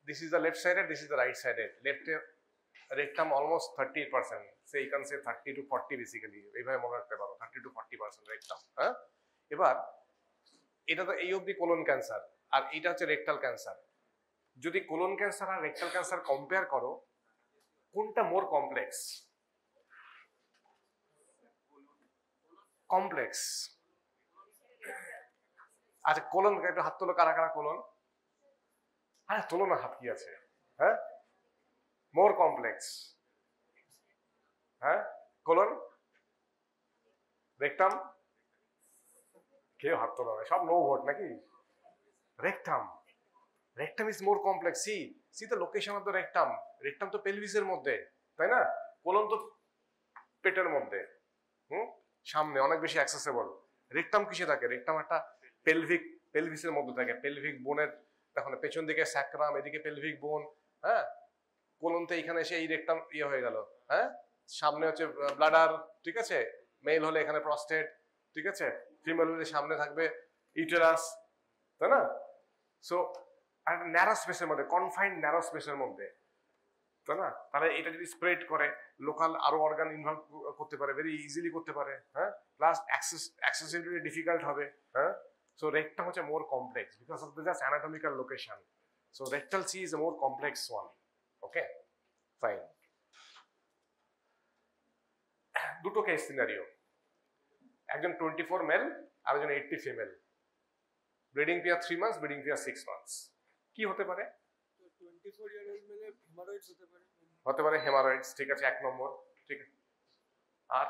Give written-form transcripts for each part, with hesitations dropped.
this is the left sided, this is the right sided. Left rectum almost 30%. Say you can say 30 to 40 basically. এইভাবে মনে রাখতে পারো 30 to 40% rectum. হ্যাঁ, এবার এটা তো এই অবধি কোলন ক্যান্সার, আর এটা হচ্ছে রেকটাল ক্যান্সার। যদি কোলন ক্যান্সার আর রেকটাল ক্যান্সার কম্পেয়ার করো, কোনটা মোর কমপ্লেক্স? কমপ্লেক্স। আচ্ছা কোলন, একটু হাত তোলো, কারা কারা কোলন? আরে তোলো না, হাত কি আছে? হ্যাঁ, মোর কমপ্লেক্স। হ্যাঁ, কোলন, রেকটাম, কেউ হাত তোলো না, সব নো ভোট নাকি? Rectum, rectum is more complex. C the location of the rectum. Rectum তো পেলভিসের মধ্যে, তাই না? কোলন তো পেটের মধ্যে, সামনে অনেক বেশি অ্যাক্সেসেবল। রেকটাম কিসে থাকে? রেকটাম একটা পেলভিসের মধ্যে থাকে, পেলভিক বোনের, দেখো না পেছন দিকে স্যাক্রাম, এদিকে পেলভিক বোন। হ্যাঁ, কোলন তো এখানে এসে এই রেকটাম ইয়ে হয়ে গেল। হ্যাঁ, সামনে হচ্ছে ব্লাডার, ঠিক আছে? মেল হলে এখানে প্রস্টেট, ঠিক আছে? ফিমেল হলে সামনে থাকবে ইউটেরাস, তাই না? সো একটা ন্যারো স্পেসের মধ্যে, কনফাইন্ড ন্যারো স্পেসের মধ্যে, তাই না? তাহলে এটা যদি স্প্রেড করে, লোকাল আরো অর্গান ইনভলভ করতে পারে, ভেরি ইজিলি করতে পারে। হ্যাঁ, প্লাস অ্যাক্সেসিবিলিটি ডিফিকাল্ট হবে। হ্যাঁ, সো রেকটাম হচ্ছে more complex because of the just anatomical location. So rectal C is a more complex one. Okay, fine. দুটো কেস সিনারিও, একজন 24 মেল আর একজন 80 female. Bleeding period 3 months, bleeding period 6 months. কি হতে পারে? 24 ইয়ার ওল্ড মেলে হেমারয়েডস হতে পারে হেমারয়েডস, ঠিক আছে, 1 নম্বর। ঠিক আছে, আর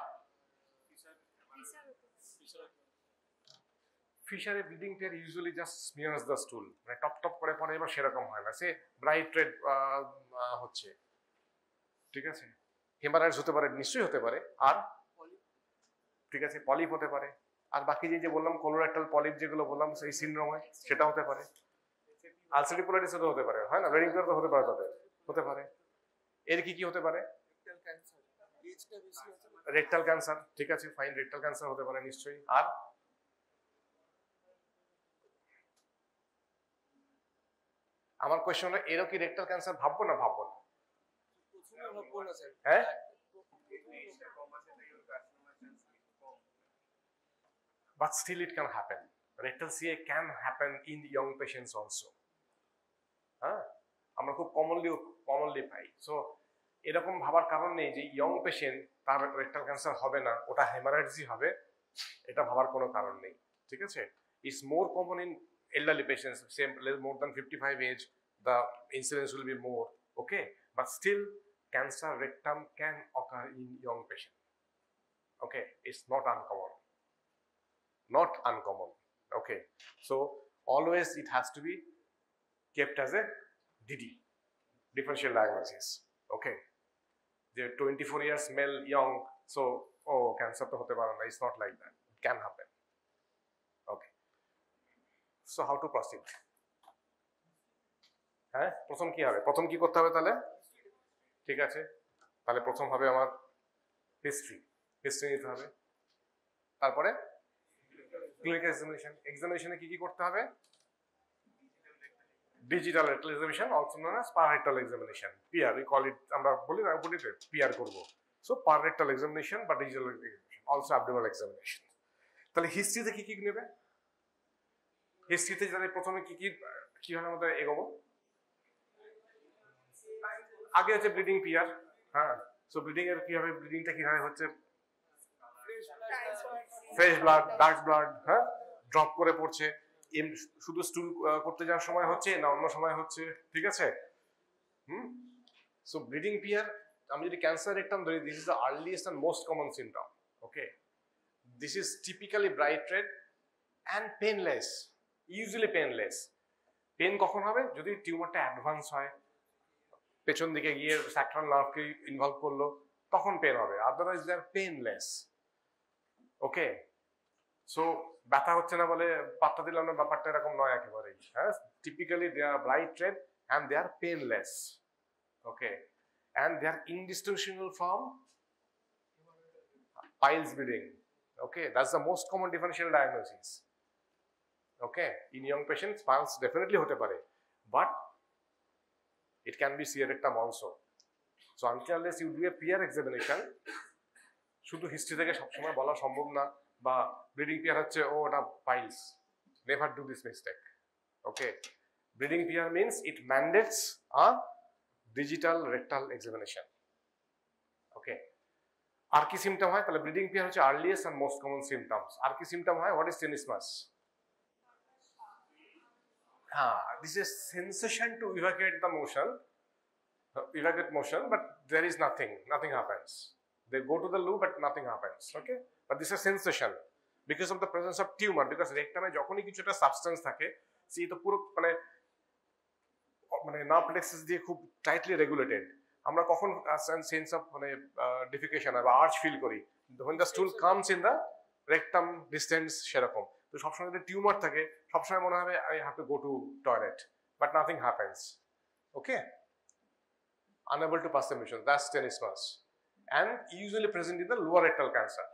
ফিশারে bleeding period usually just smears the stool, মানে টপ টপ করে পড়ে, এবার সেরকম হয় না, সে ব্রাইট রেড হচ্ছে, ঠিক আছে? হেমারয়েডস হতে পারে, নিশ্চয়ই হতে পারে। আর ঠিক আছে, পলিপ হতে পারে। আর বাকি যে বললাম কোলোরেক্টাল পলিপ যেগুলো বললাম সেই সিনড্রোম হয়, সেটা হতে পারে। আলসারেটিভ কোলাইটিস হতে পারে, হয় না? ব্লিডিং পিরিয়ড তো হতে পারে, তাদের হতে পারে। এর কি কি হতে পারে? রেকটাল ক্যান্সার, ঠিক আছে, ফাইন, রেকটাল ক্যান্সার হতে পারে নিশ্চয়ই। আর আমার কোয়েশ্চন হলো, এরও কি রেকটাল ক্যান্সার ভাববো না ভাববো না? হ্যাঁ, but still it can happen. Rectal CA can happen in young patients also. হ্যাঁ, আমরা খুব কমনলি পাই। সো এরকম ভাবার কারণ নেই যে ইয়ং পেশেন্ট তার রেকটাল ক্যান্সার হবে না, ওটা হেমারাইডসই হবে, এটা ভাবার কোনো কারণ নেই। ঠিক আছে, it's more common in elderly patients, say more than 55 age, the incidence will be more. Okay, but still cancer rectum can occur in young patient. Okay, it's not uncommon. Not uncommon. Okay, so always it has to be kept as a DD, differential diagnosis. Okay, the 24 years male young, so oh cancer to hote pare na, it's not like that, it can happen. Okay, so how to proceed? হ্যাঁ, প্রথম কি হবে? প্রথম কি করতে হবে তাহলে? ঠিক আছে, তাহলে প্রথম হবে আমার হিস্ট্রি নিতে হবে। তারপরে ক্লিনিক্যাল এক্সামিনেশনে কি কি করতে হবে? Digital rectal examination, also known as per rectal examination, PR we call it, আমরা বলি না বলিতে পিআর করব। সো পাররেক্টাল এক্সামিনেশন বা digital examination, also abdominal examination. তাহলে হিস্ট্রিতে কি কি নেবে? হিস্ট্রিতে তাহলে প্রথমে কি কি কিভাবে আমাদের এগোবো? আগে হচ্ছে ব্লিডিং পিআর। হ্যাঁ, সো ব্লিডিং এর কিভাবে, ব্লিডিংটা কিভাবে হচ্ছে? ফ্রেশ ব্লাড, ডার্ক ব্লাড, হ্যাঁ, ড্রপ করে পড়ছে, শুধু স্টুল করতে যাওয়ার সময় হচ্ছে না অন্য সময় হচ্ছে, ঠিক আছে? সো ব্লিডিং পিয়ার, আমি যদি ক্যান্সার রেকটাম ধরি, this is the earliest and most common symptom. Okay, this is typically bright red and painless, usually painless. Pain কখন হবে? যদি টিউমারটা অ্যাডভান্স হয়, পেছন দিকে গিয়ে স্যাক্রাল নার্ভকে ইনভলভ করলো, তখন পেন হবে, otherwise they are painless. Okay, so ব্যথা হচ্ছে না বলে পাত্তা দিলাম না, ব্যাপারটা এরকম নয় একেবারেই। হ্যাঁ, typically they are bright red and they are painless. Okay, and they are indistinguishable from piles bleeding. Okay, that's the most common differential diagnosis. Okay, in young patients piles definitely hote pare, but It can be clear rectum also. So until unless you do a peer examination, শুধু history থেকে সবসময় বলা সম্ভব না বা bleeding PR হচ্ছে ও ওটা piles. Never do this mistake. Okay, bleeding PR means it mandates a digital rectal examination. Okay, আর কি সিমটম হয়? তাহলে ব্লিডিং পিয়ার হচ্ছে earliest and most common symptoms. আর কি সিমটম হয়? What is tenesmus? This is sensation to evacuate the motion, but there is nothing happens. They go to the loo but nothing happens. Okay, but this is sensation because of the presence of tumor, because rectum যখনই কিছু একটা substance থাকে সেই তো পুরো মানে nerve plexus দিয়ে খুব টাইটলি রেগুলেটেড। আমরা কখন সেন্স অফ ডিফিকেশন বা আর্চ ফিল করি? when the stool comes in the rectum distance সেরকম। তো সবসময় যদি টিউমার থাকে সবসময় মনে হবে I have to go to toilet, but nothing happens. Okay, unable to pass the motion, that's tenesmus, and usually present in the lower rectal cancer.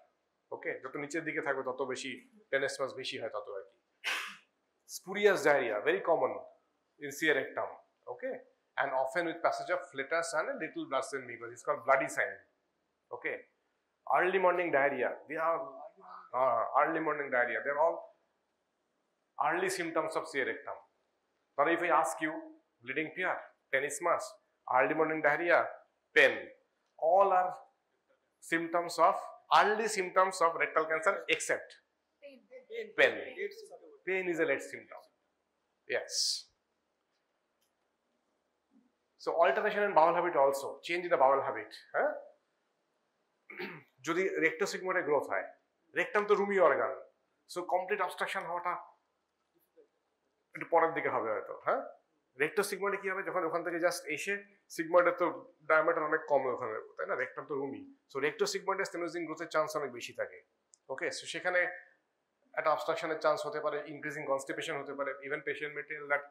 ওকে, যত নিচের দিকে থাকবে তত বেশি tenesmus বেশি হয় তত আর কি। spurious diarrhea very common in C rectum. Okay, and often with passage of flatus and a little blood stain mucus. It's called bloody sign. Okay, early morning diarrhea, they are early morning diarrhea, they're all early symptoms of C rectum. But if I ask you bleeding pier, tenesmus, early morning diarrhea, pain, all are symptoms of early symptoms of rectal cancer except pain. Pain is a late symptom. Yes. So alteration in bowel habit also, change in the bowel habit. যদি রেক্টোসিগময়েডে growth হয়, rectum তো Rumi organ, so complete obstruction হওয়াটা একটু পরের দিকে হবে হয়তো। হ্যাঁ, রেক্টোসিগময়েডে কি হবে? যখন ওখান থেকে জাস্ট এসে সিগময়েডের তো ডায়ামিটার অনেক কম ওখানে, তাই না? রেকটাম তো রুমি, সো রেক্টোসিগময়েডে স্টেনোজিং গ্রোথের চান্স অনেক বেশি থাকে। ওকে, সো সেখানে একটা অবস্ট্রাকশনের চান্স হতে পারে, ইনক্রিজিং কনস্টিপেশন হতে পারে। Even patient may tell that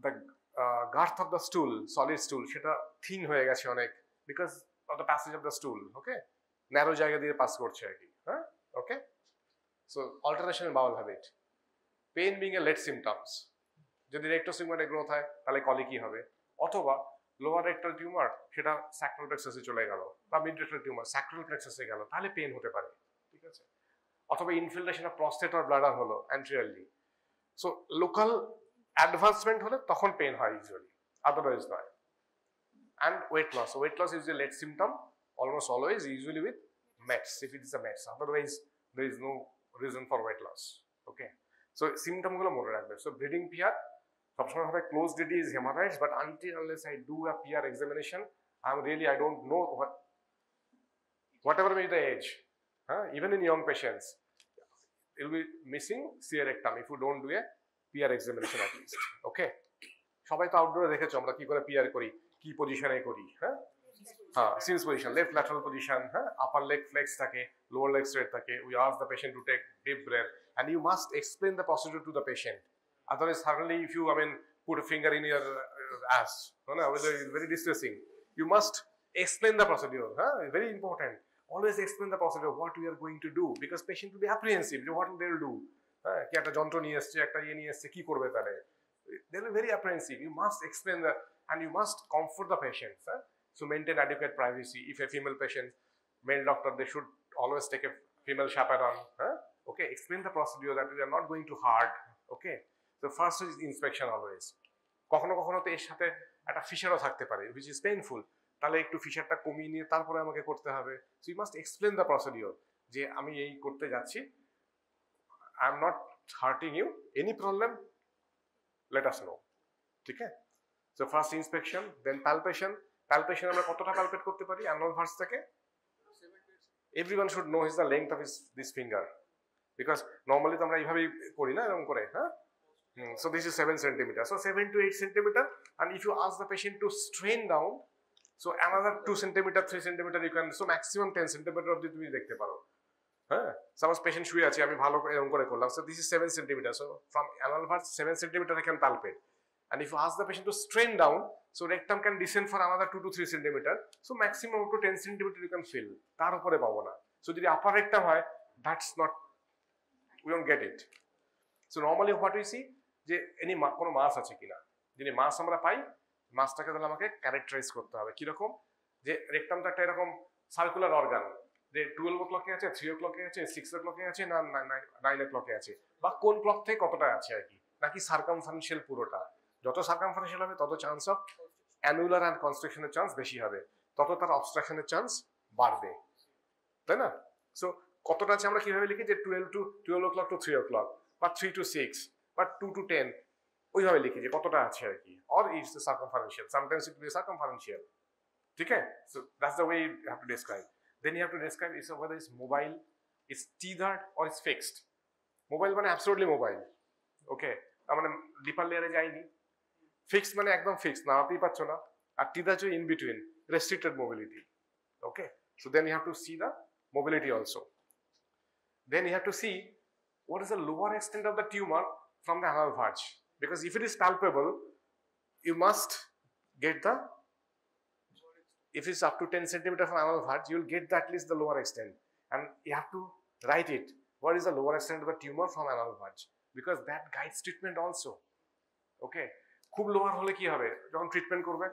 the girth of the stool, solid stool, সেটা থিন হয়ে গেছে অনেক because of the passage of the stool. Okay, narrow জায়গা দিয়ে পাস করছে আর কি। হ্যাঁ, okay, so alteration in bowel habit, pain being a late symptoms. যদি রেক্টোসিগময়েডে গ্রোথ হয় তাহলে কলিকি হবে, অথবা লোয়ার রেক্টাল টিউমার সেটা স্যাক্রাল প্লেক্সাসে চলে গেল, বা মিড রেক্টাল টিউমার স্যাক্রাল প্লেক্সাসে গেল, তাহলে পেইন হতে পারে। ঠিক আছে, অথবা infiltration of prostate or bladder হলো অ্যান্টেরিয়রলি, সো লোকাল অ্যাডভান্সমেন্ট হলে তখন পেইন হয় ইউজুয়ালি, আদারওয়াইজ নয়। And weight loss, weight loss is a late symptom almost always, usually with METs, if it is a METs, otherwise there is no reason for weight loss. Okay, so symptom গুলো মনে রাখবে। So bleeding PR সবসময় হবে closed DD is hemorrhoids, but until unless I do a PR examination, I don't know whatever may be the age, even in young patients it will be missing C rectum if you don't do a PR examination at least. Okay, সবাই তো আউটডোরে দেখেছো আমরা কি করে PR করি, কি পজিশনে করি। Sims position, left lateral position, upper leg flex থাকে, লোয়ার লেগ স্ট্রেট থাকে। We ask the patient to take deep breath and you must explain the procedure to the patient, otherwise suddenly if you put a finger in your ass, it's very distressing. You must explain the procedure, very important. Always explain the procedure, what we are going to do, because patient will be apprehensive, what they will do, কি একটা যন্ত্র নিয়ে এসছে, একটা ইয়ে নিয়ে এসছে, কি করবে তাহলে? They will be very apprehensive. You must explain that and you must comfort the patient. So maintain adequate privacy. If a female patient, male doctor, they should always take a female chaperone. Okay, explain the procedure that we are not going too hard. Okay, so first is inspection always. কখনো কখনো তো এর সাথে একটা ফিশারও থাকতে পারে, which is painful. তাহলে একটু ফিশারটা কমিয়ে নিয়ে তারপরে আমাকে করতে হবে। So you must explain the procedure, যে আমি এই করতে যাচ্ছি, I am not hurting you, any problem let us know. ঠিক আছে, so first inspection, then palpation. Palpation আমরা কতটা palpate করতে পারি annual verse থেকে? Everyone should know is the length of this finger, because normally তো আমরা এইভাবেই করি না, এরকম করে। So this is 7 centimeter, so 7 to 8 centimeter, and if you ask the patient to strain down, so another 2 centimeter 3 centimeter you can, so maximum 10 centimeter অবধি তুমি দেখতে পারো। সাপোজ পেশেন্ট শুয়ে আছে, আমি ভালো করে এরকম করে করলাম, so this is 7 centimeter, so from annual verse 7 centimeter I can palpate. And if you ask the patient to strain down, so rectum can descend for another 2 to 3 centimeter, so maximum up to 10 centimeter you can feel, তার উপরে পাবো না। So যদি upper rectum হয়, that's not, we don't get it. So normally what we see, যে কোনো মাস আছে কিনা, যদি মাস আমরা পাই, মাসটাকে তাহলে আমাকে ক্যারেক্টারাইজ করতে হবে কিরকম, যে রেকটামটা একটা এরকম সার্কুলার অর্গান, যে 12 ক্লকে আছে, 3 ক্লকে আছে, 6 ক্লকে আছে, না 9 ক্লকে আছে, বা কোন ক্লক থেকে কতটা আছে আর কি, নাকি সার্কামফারেন্সিয়াল পুরোটা। যত সার্কামফারেন্সিয়াল হবে তত চান্স অফ অ্যানুলার অ্যান্ড কনস্ট্রাকশনের চান্স বেশি হবে, তত তার অবস্ট্রাকশনের চান্স বাড়বে, তাই না? সো কতটা আছে আমরা কিভাবে লিখি, যে 12 o'clock to 3 o'clock, বা 3 to 6, বা 2 to 10, ওইভাবে লিখি যে কতটা আছে আর কি, or it's circumferential, sometimes it will be circumferential, ঠিক আছে? So that's the way you have to describe. Then you have to describe is whether it's mobile, it's tethered or it's fixed. Mobile মানে absolutely mobile, okay, তার মানে ডিপার লেয়ারে যায়নি। Fixed মানে একদম fixed, নাড়াতেই পারছো না। আর টিদার হচ্ছে in between, restricted mobility, okay. So then you have to see the mobility also. Then you have to see what is the lower extent of the tumor from the anal verge, because if it is palpable, you must get the, if it's up to 10 centimeter from anal verge, you will get at least the lower extent, and you have to write it, what is the lower extent of the tumor from anal verge, because that guides treatment also, okay. খুব lower হলে কি হবে, যখন treatment করবে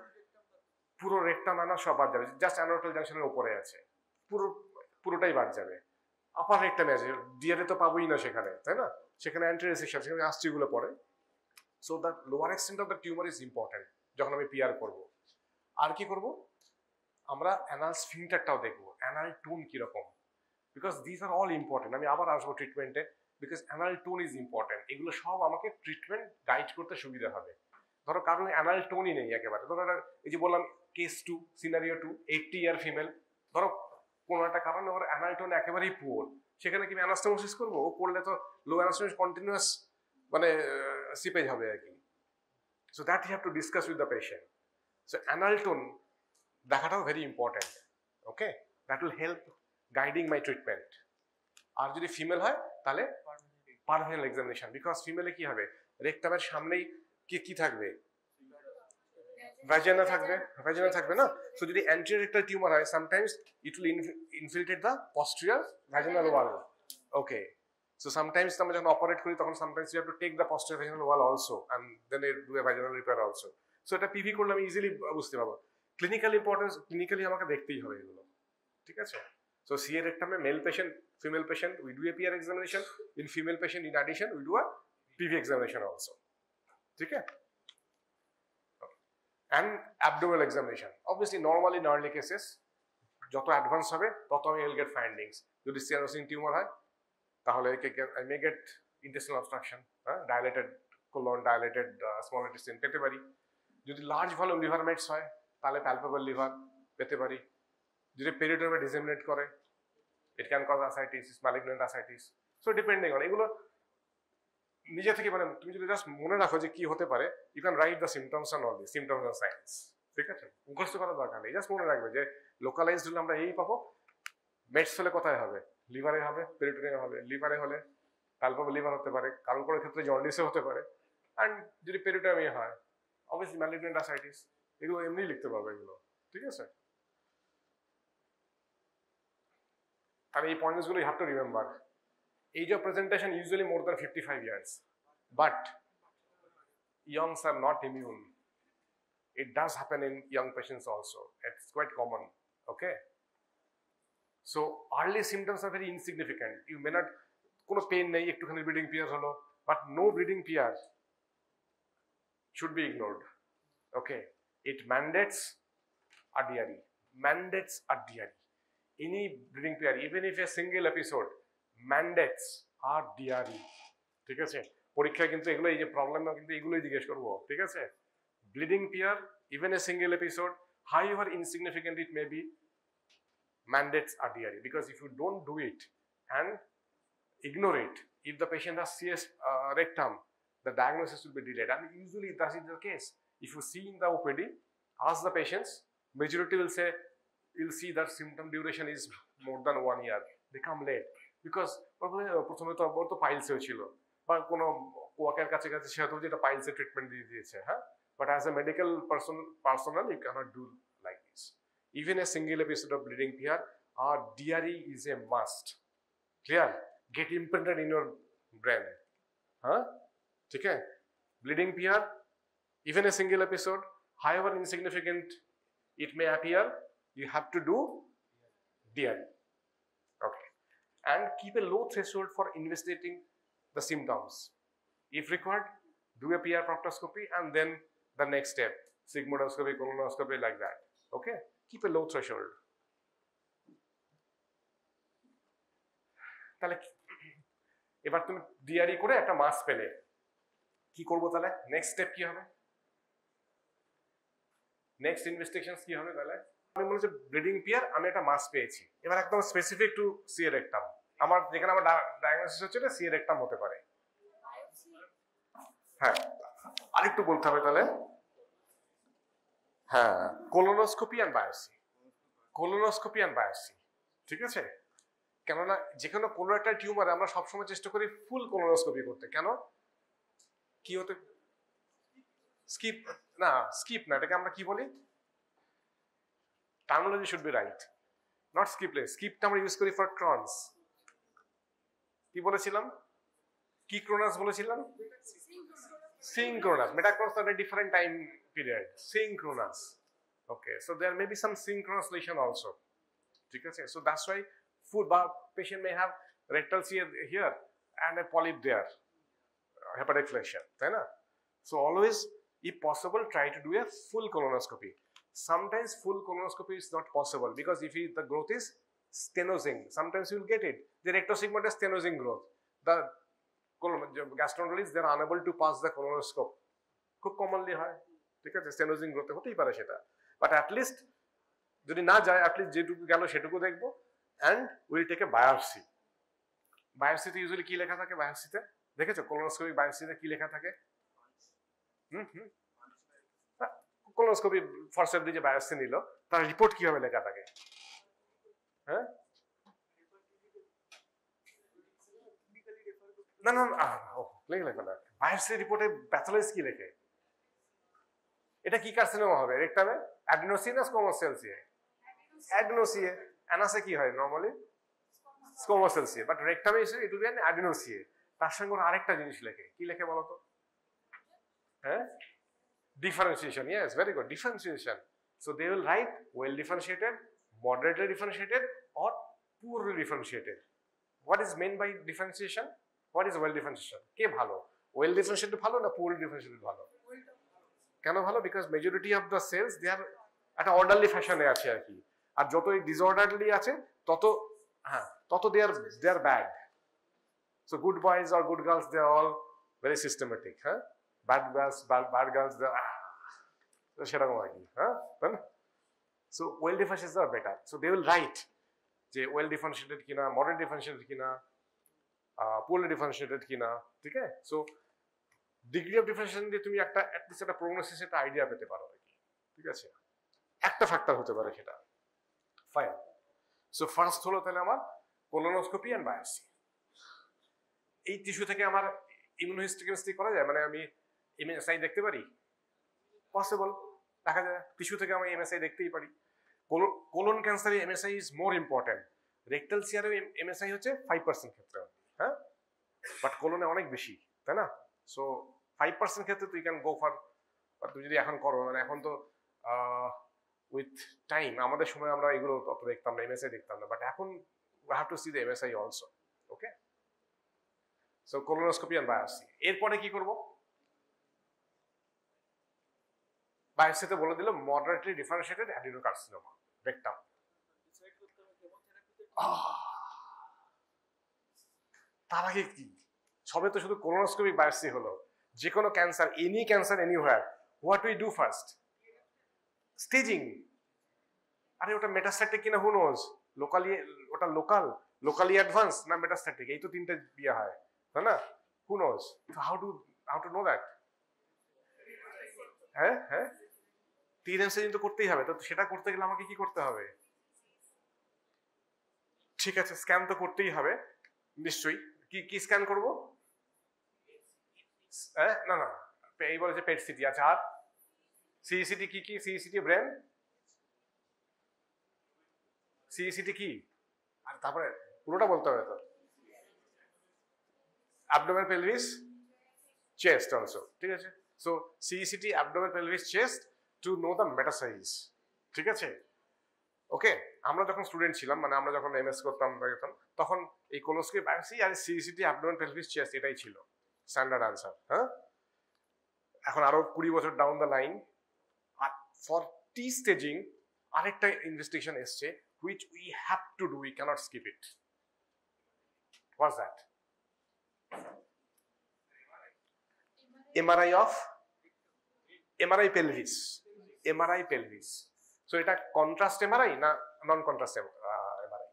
পুরো rectum আনা সব বাদ যাবে, জাস্ট অ্যানোরেক্টাল জাংশনের উপরে আছে, পুরোটাই বাদ যাবে। আপার রেকটামে আছে, ডিয়ারে তো পাবোই না সেখানে, তাই না? সেখানে অ্যান্টিরেসিকশন, সেখানে আস্ট্রিগুলো পড়ে। So the lower extent of the tumour is important যখন আমি পিআর করব। আর কি করব, আমরা অ্যানাল স্ফিংটারটাও দেখবো, অ্যানাল টোন কিরকম, because this are all important. আমি আবার আসবো ট্রিটমেন্টে, because anal tone is important. এগুলো সব আমাকে ট্রিটমেন্ট গাইড করতে সুবিধা হবে। ধরো কারণ অ্যানাল টোনই নেই একেবারে, ধরো এই যে বললাম কেস 2 সিনারিও 2 80 ইয়ার ফিমেল, ধরো কোনো একটা কারণে ওর অ্যানাল টোন একেবারেই পুয়ার, সেখানে কি আমি অ্যানাস্টোমোসিস করবো? ও করলে তো লো অ্যানাস্টোমোসিস কন্টিনিউয়াস মানে সিপেজ হবে আর কি। So that you have to discuss with the patient. So anal tone দেখাটাও very important, okay, that will help guiding my treatment. আর যদি ফিমেল হয় তাহলে পারভেনাল এক্সামিনেশন, বিকজ ফিমেলে কি হবে, রেকটামের সামনেই কি থাকবে, ভাজিনা থাকবে না। সো যদি অ্যান্টেরিয়র রেক্টাল টিউমার হয়, sometimes it will infiltrate the posterior vaginal wall, okay. So sometimes আমরা যখন অপারেট করি তখন sometimes you have to take the posterior vaginal wall also, and then do a vaginal repair also. So এটা PV করলে আমি easily বুঝতে পারবো। Clinical importance, clinically আমাকে দেখতেই হবে এগুলো, ঠিক আছে? সো সিএ রেক্টামে male patient, female patient, we do a PR examination, in female patient in addition we do a PV examination also, ঠিক আছে? And abdominal examination. Obviously, normally in early cases, যত অ্যাডভান্স হবে তত আমি will get findings. যদি সিয়ানোসিন tumour হয় তাহলে I may get intestinal obstruction, dilated colon, dilated small intestine পেতে পারি। যদি লার্জ ভলিউম লিভার মেটস হয় তাহলে প্যালপেবল লিভার পেতে পারি। যদি পেরিটোমে ডিসেমিনেট করে, it can cause ascites, malignant ascites. So depending on এগুলো নিজে থেকে, মানে তুমি যদি জাস্ট মনে রাখো যে কি হতে পারে, you can write the symptoms and all this symptoms and signs, ঠিক আছে? মুখস্থ করার দরকার নেই, জাস্ট মনে রাখবে যে লোকালাইজড হলে আমরা এই পাবো, মেটস হলে কোথায় হবে, লিভারে হবে, পেরিটোনিয়ামে হবে। লিভারে হলে প্যালপেবল লিভার হতে পারে, কারোর কোনো ক্ষেত্রে জন্ডিসও হতে পারে, অ্যান্ড যদি পেরিটোনিয়ামে হয় অবভিয়াসলি ম্যালিগন্যান্ট অ্যাসাইটিস। এগুলো এমনি লিখতে পারবে এগুলো, ঠিক আছে? আর এই পয়েন্টসগুলো you have to remember. Age of presentation usually more than 55 years, but youngs are not immune. It does happen in young patients also. It's quite common, okay? So early symptoms are very insignificant. You may not, কোনো pain নেই, একটুখানি bleeding PR হলো, but no bleeding PR should be ignored, okay? It mandates a DRE, any bleeding PR, even if a single episode, mandates R DRE, ঠিক আছে? পরীক্ষায় কিন্তু এগুলো, এই যে প্রবলেম কিন্তু এগুলোই জিজ্ঞেস করবো, ঠিক আছে? Bleeding PR, even a single episode, however insignificant it may be, mandates are DRE, because if you don't do it and ignore it, if the patient has CS rectum, the diagnosis will be delayed, and usually that is the case. If you see in the OPD, ask the patients, majority will say, you'll see that symptom duration is more than 1 year. They come late because প্রথমে তো ওর তো piles হয়েছিল, বা কোনো কোয়াকের কাছে সে হয়তো যেটা পাইলসের treatment দিয়ে দিয়েছে, হ্যাঁ, but as a medical personal you can't do like this. Even a single episode of bleeding PR আর DRE is a must. Clear? Get imprinted in your brain, হ্যাঁ, ঠিক আছে? Bleeding PR, even a single episode, however insignificant it may appear, you have to do DRE. Okay, and keep a low threshold for investigating the symptoms. If required, do a PR proctoscopy and then the next step, sigmoidoscopy, colonoscopy, like that. Okay, keep a low threshold. তাহলে এবার তুমি DRE করে একটা মাস পেলে, কি করবো তাহলে? Next step কি হবে? নেক্সট ইনভেস্টিগেশন কি হবে তাহলে? আমি মনে হচ্ছে ব্লিডিং পিয়ার, আমি একটা মাস পেয়েছি, এবার একদম স্পেসিফিক টু সিএ রেকটাম, আমার যেখানে আমার ডায়াগনোসিস হচ্ছে এটা সিএ রেকটাম হতে পারে। হ্যাঁ, আরেকটু বলতে হবে তাহলে। হ্যাঁ, colonoscopy and biopsy, colonoscopy and biopsy, ঠিক আছে? কেননা যেখানে কোনো একটা টিউমারে আমরা সবসময় চেষ্টা করি ফুল কোলোনোস্কোপি করতে। কেন? কি হতে স্কিপ না, স্কিপ না, এটাকে আমরা কি বলি? Terminology should be right, not skipless. স্কিপটা আমরা ইউজ করি ফর ক্রনস। কি বলেছিলাম? কি ক্রোনাস বলেছিলাম? synchronous. Metacross at a different time period. Synchronous. Okay, so there may be some synchronous lesion also. Okay, so that's why patient may have rectal CA here and a polyp there, hepatic flexion. So always, if possible, try to do a full colonoscopy. Sometimes full colonoscopy is not possible because if the growth is stenosing, sometimes you will get it. The rectosigmoid is stenosing growth. The gastroenterologists, they are unable to pass the colonoscope. খুব commonly হয়, ঠিক আছে? স্টেনোজিং growth হতেই পারে সেটা, but at least যদি না যায়, অ্যাটলিস্ট যেটুকু গেল সেটুকু দেখবো। And will take a biopsy. বায়োপসিতে ইউজুয়ালি কি লেখা থাকে? বায়োপসিতে দেখেছো কোলোনোস্কোপিক বায়োপসিতে কি লেখা থাকে? কোলোনোস্কোপি ফরসেপলি যে বায়োপসি নিল, তার রিপোর্ট কিভাবে লেখা থাকে? হ্যাঁ, না না লেখে না, বায়োপসি রিপোর্টে প্যাথোলজিস্ট কি লেখে? এটা কি কার্সিনোমা হবে রেকটামে? অ্যাডিনোসিয়ে না স্কোমাস সেল সিয়ে? অ্যাডিনোসিয়ে। অ্যানাসে কি হয় নরমালি? স্কোমাস সেল সিয়ে, বাট রেকটামে এসে ইট উইল বি অ্যান অ্যাডিনোসিয়ে। তার সঙ্গে আরেকটা জিনিস লেখে, কি লেখে বলো তো? হ্যাঁ, differentiation. Yes, very good, differentiation. So they will write well differentiated, moderately differentiated, or poorly differentiated. What is meant by differentiation? What is well differentiation? কে ভালো? Well differentiated ভালো না poorly differentiated ভালো? কেন ভালো? Because majority of the cells they are at a orderly fashion এ আছে আর কি, আর যতই disorderly আছে তত they are bad. So good boys or good girls, they are all very systematic. Bad girls they are সেরকম আর কি। তাই না? So well differentiated are better. So they will write যে well differentiated কিনা, moderate differentiated কিনা, poorly differentiated কিনা, ঠিক আছে? সো ডিগ্রি অফ ডিফারেন্সিয়েশন দিয়ে তুমি একটা অ্যাটলিস্ট একটা প্রগনোসিস একটা আইডিয়া পেতে পারো আর কি, ঠিক আছে? একটা ফ্যাক্টর হতে পারে সেটা। ফাইন। সো ফার্স্ট হলো তাহলে আমার কোলোনোস্কোপি এন্ড বায়োপসি। এই টিস্যু থেকে আমার ইমিউনোহিস্টোকেমিস্ট্রি করা যায়, মানে আমি এমএসআই দেখতে পারি? পসিবল, দেখা যায় টিস্যু থেকে আমি এমএসআই দেখতেই পারি। কোলন ক্যান্সারে MSI is more important. Rectal সিআরে এমএসআই হচ্ছে 5% ক্ষেত্রে, হ্যাঁ, বাট কোলনে অনেক বেশি, তাই না? সো 5% ক্ষেত্রে তুই ক্যান গো ফর, তুই যদি এখন করো, মানে এখন তো উইথ টাইম, আমাদের সময় আমরা এগুলো অত দেখতাম না, এমএসআই দেখতাম না, বাট এখন we have to see the MSI also. Okay, so colonoscopy and biopsy. এরপরে কি করব? বায়োপসিতে বলে দিল moderately differentiated adenocarcinoma rectum. তার আগে কি? সবে তো শুধু colonoscopic biopsy হলো। যে কোনো cancer, any cancer anywhere, what we do first? Staging. আরে ওটা মেটাস্ট্যাটিক কিনা who knows? লোকালি, ওটা লোকালি অ্যাডভান্স না মেটাস্ট্যাটিক, এই তো তিনটে বিয়ে হয়, তাই না? who knows? So how to know that? হ্যাঁ টিএনএম স্টেজিং তো করতেই হবে, তো সেটা করতে গেলে আমাকে কি করতে হবে? ঠিক আছে, স্ক্যান তো করতেই হবে নিশ্চয়ই। কি স্ক্যান করব? না এই বলেছে পেট সিটি। আচ্ছা, আর সিইসিটি কি? সিইসিটি ব্রেন, সিইসিটি কি? আর তারপরে পুরোটা বলতে হবে তো। অ্যাবডোমেন, পেলভিস, চেস্ট অলসো, ঠিক আছে? So CECT, abdomen, pelvis, chest, to know the metasize. ঠিক আছে, ওকে। আমরা যখন স্টুডেন্ট ছিলাম, মানে আমরা যখন এমএস করতাম তখন এই কোলোনোস্কোপি বায়োপসি আর সিইসিটি অ্যাবডোমেন পেলভিস চেস্ট এটাই ছিল স্ট্যান্ডার্ড আনসার। হ্যাঁ, এখন আরো 20 বছর down the line for T staging আরেকটা ইনভেস্টিগেশন এসছে which we have to do, we cannot skip it. What's that? MRI pelvis. MRI pelvis. So এটা কন্ট্রাস্ট এমআরআই না নন contrast MRI?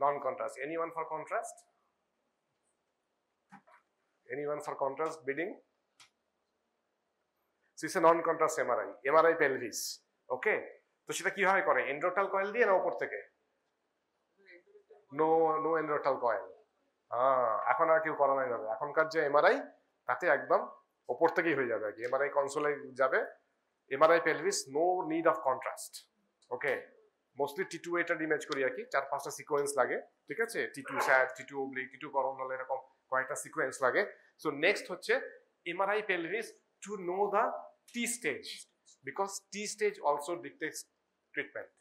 Non contrast. Anyone for contrast? Anyone for contrast bidding? So it's a non-contrast MRI. MRI pelvis. Okay? তো সেটা কিভাবে করে? এন্ডোটাল coil দিয়ে না উপর থেকে? No endorectal coil. এখন আর কেউ করে না যাবে। এখনকার যে এমআরআই তাতে একদম উপর থেকেই হয়ে যাবে। এমআরআই কনসোলে যাবে, MRI pelvis, no need of contrast. Okay, mostly T2 এটার ইমেজ করি আর কি, 4-5টা সিকোয়েন্স লাগে। ঠিক আছে, টি2 স্যাট, টি2 অবলিক, টি2 করোনাল, এরকম কয়েকটা সিকোয়েন্স লাগে। সো নেক্সট হচ্ছে MRI pelvis two know the T stage, because T stage also ডিকটেটস treatment,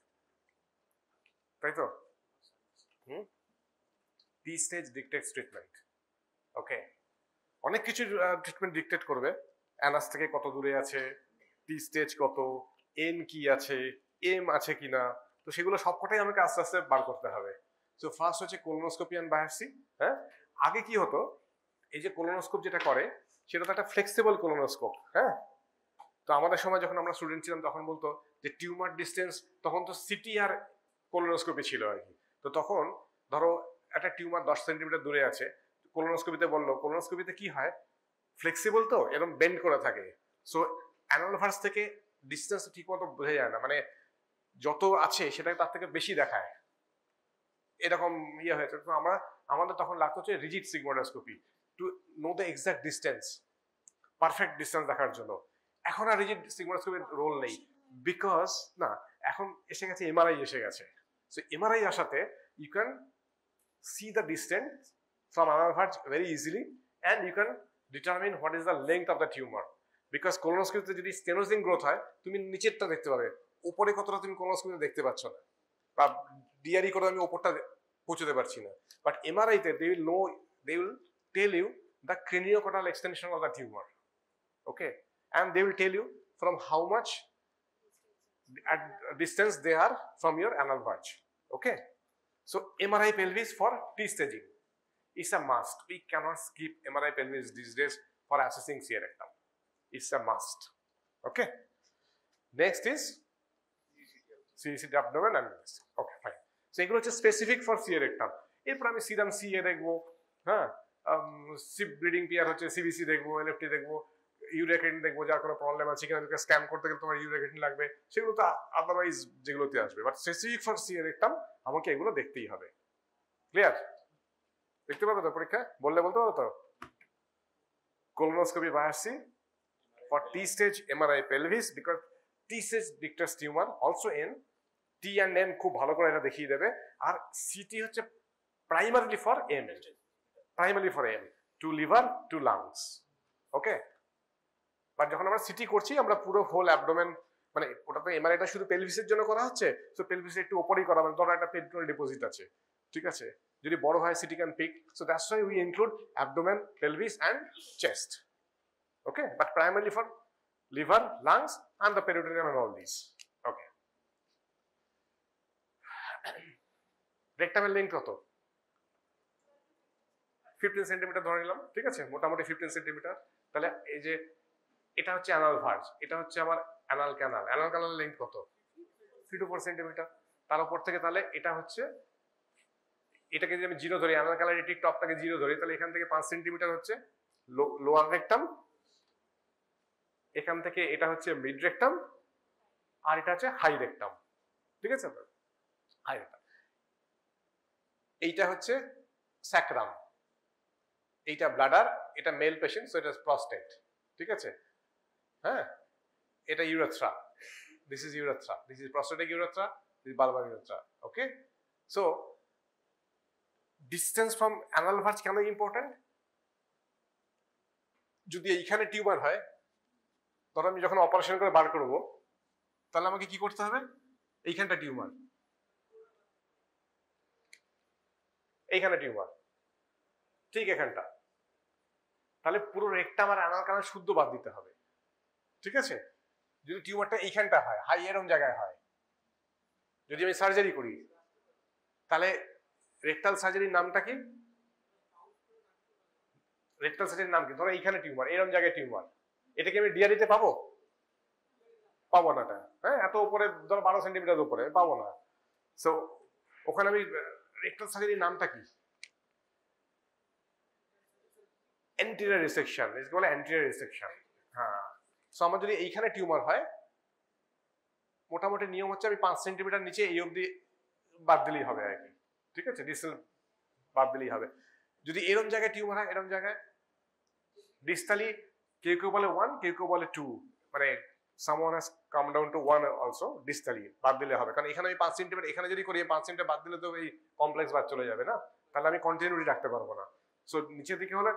তাই তো? টি স্টেজ ডিকটেটস ট্রিটমেন্ট। ওকে, অনেক কিছু ট্রিটমেন্ট ডিকটেট করবে, অ্যানাস থেকে কত দূরে আছে, টি স্টেজ কত, এন কি আছে, এম আছে কিনা, তো সেগুলো সবকটাই আমাকে আস্তে আস্তে বার করতে হবে। সো ফার্স্ট হচ্ছে কোলোনোস্কোপি অ্যান্ড বায়োপসি। হ্যাঁ, আগে কি হতো, এই যে কোলোনোস্কোপ যেটা করে সেটা তো একটা ফ্লেক্সিবল কোলোনোস্কোপ। হ্যাঁ, তো আমাদের সময় যখন আমরা স্টুডেন্ট ছিলাম তখন বলতো যে টিউমার ডিস্টেন্স, তখন তো সিটি আর কোলোনোস্কোপি ছিল আর কি। তো তখন ধরো একটা টিউমার 10 সেন্টিমিটার দূরে আছে, কোলোনোস্কোপিতে বললো, কোলোনোস্কোপিতে কি হয়, ফ্লেক্সিবল তো, এরকম বেন্ড করে থাকে। সো অ্যানাল ভার্স থেকে ডিস্টেন্স ঠিক মতো বোঝা যায় না, মানে যত আছে সেটা তার থেকে বেশি দেখায়, এরকম ইয়ে হয়েছে। তো আমাদের তখন লাগতো হচ্ছে rigid sigmoidoscopy to know the exact distance, perfect distance দেখার জন্য। এখন আর রিজিড সিগমোইডোস্কোপির রোল নেই, বিকজ না, এখন এসে গেছে এমআরআই এসে গেছে। সো এমআরআই আসাতে you can see the distance from anal verge very easily and you can determine what is the length of the tumor, because colonoscopy যদি স্টেনোজিং গ্রোথ হয় তুমি নিচেরটা দেখতে পাবে, উপরে কতটা তুমি colonoscopy দেখতে পাচ্ছ না, বা ডিআরই করে আমি উপরটা পৌঁছতে পারছি না। বাট এমআরআই তে they will tell you the craniocaudal extension of the tumor, okay, and they will tell you from how much at distance they are from your anal verge. Okay, so MRI pelvis for T staging is a must. We cannot skip MRI pelvis these days for assessing C rectum. It's a must. Okay. Next is CCT abdomen and this. Okay, fine. So এগুলো হচ্ছে specific for C rectum. এরপর আমি serum CA দেখবো, হ্যাঁ, sheep bleeding PR হচ্ছে CBC দেখবো, LFT দেখবো, ইউরিয়াক্রিয়েটিন দেখবো, যার কোনো প্রবলেম আছে কিনা, স্ক্যান করতে গেলে তোমার ইউরিয়াক্রিয়েটিন লাগবে, সেগুলো তো আদারওয়াইজ যেগুলোতে আসবে, but specific for C rectum আমাকে এগুলো দেখতেই হবে। ক্লিয়ার? দেখতে পাবো তো পরীক্ষা বললে বলতে পারো তো? Colonoscopy biopsy for T stage MRI pelvis, because T stage dictates tumor, also N, T and N খুব ভালো করে এটা দেখিয়ে দেবে। আর CT হচ্ছে primarily for M, primarily for M, to liver to lungs. Okay, but যখন আমরা সিটি করছি আমরা পুরো হোল অ্যাবডোমেন, মানে ওটা তো এমআরআইটা শুধু পেলভিসের জন্য করা হচ্ছে, সো পেলভিসের একটু উপরেই করা, মানে ধরো একটা পেট্রোল ডিপোজিট আছে, ঠিক আছে, যদি বড় হয় CT can pick, so that's why we include abdomen, pelvis and chest. Okay, but primarily for liver, lungs and the peritoneum and all this. Okay, রেকটামের লেন্থ কত? 15 সেন্টিমিটার ধরে নিলাম, ঠিক আছে, মোটামুটি 15 সেন্টিমিটার। তাহলে এই যে এটা হচ্ছে অ্যানাল ভার্জ, এটা হচ্ছে আমার anal canal, anal canal length কত? 3 to 4 সেন্টিমিটার। তার উপর থেকে তাহলে এটা হচ্ছে, এটাকে যদি আমি 0 ধরি, অ্যানাল ক্যানাল ঠিক টপটাকে 0 ধরি, তাহলে এখান থেকে 5 সেন্টিমিটার হচ্ছে লোয়ার রেকটাম, এখান থেকে এটা হচ্ছে মিড রেকটাম, আর এটা হচ্ছে হাই রেকটাম, ঠিক আছে, হাই রেকটাম। এইটা হচ্ছে স্যাক্রাম, এইটা ব্লাডার, এটা মেল পেশেন্ট, সো এটা প্রস্টেট, ঠিক আছে, হ্যাঁ, এটা urethra, this is urethra, this is prostatic urethra, this bulbar urethra. Okay, so distance from anal verge কেন ইম্পর্টেন্ট? যদি এইখানে টিউমার হয় ধরো আমি যখন অপারেশন করে বার করবো, তাহলে আমাকে কি করতে হবে? এইখানটা টিউমার, এইখানে টিউমার, ঠিক এখানটা, তাহলে পুরো রেকটাম আর অ্যানাল কানাল শুদ্ধ বাদ দিতে হবে। ঠিক আছে? যদি টিউমারটা এইখানটা হয়, হাই এরম জায়গায় হয়, যদি আমি সার্জারি করি, তাহলে রেকটাল সার্জারির নামটা কি? রেকটাল সার্জারির নাম কি? ধরো এইখানে টিউমার, এরম জায়গায় টিউমার, এটা কি আমি ডিআরিতে পাবো? পাবো না। হ্যাঁ, এত উপরে ধরো 12 সেন্টিমিটার উপরে পাবো না। সো ওখানে আমি রেকটাল সার্জারির নামটা কি? অ্যান্টেরিয়র রিসেকশন, এটাকে বলে অ্যান্টেরিয়র রিসেকশন। হ্যাঁ, সো আমার যদি এইখানে টিউমার হয়, মোটামুটি নিয়ম হচ্ছে আমি 5 সেন্টিমিটার নিচে এই অবধি বাদ দিলেই হবে আর কি। ঠিক আছে? ডিসটাল বাদ দিলেই হবে। যদি এরম জায়গায় টিউমার হয়, এরম জায়গায় ডিসটালি কেউ কেউ বলে 1, কেউ কেউ বলে 2, মানে someone has come down to 1 also, distally বাদ দিলে হবে, কারণ এখানে আমি 5 সেন্টিমিটার এখানে যদি করি 5 সেন্টিমিটার বাদ দিলে তো এই কমপ্লেক্স বাদ চলে যাবে না, তাহলে আমি কন্টিনিউটি রাখতে পারবো না। সো নিচের দিকে হলে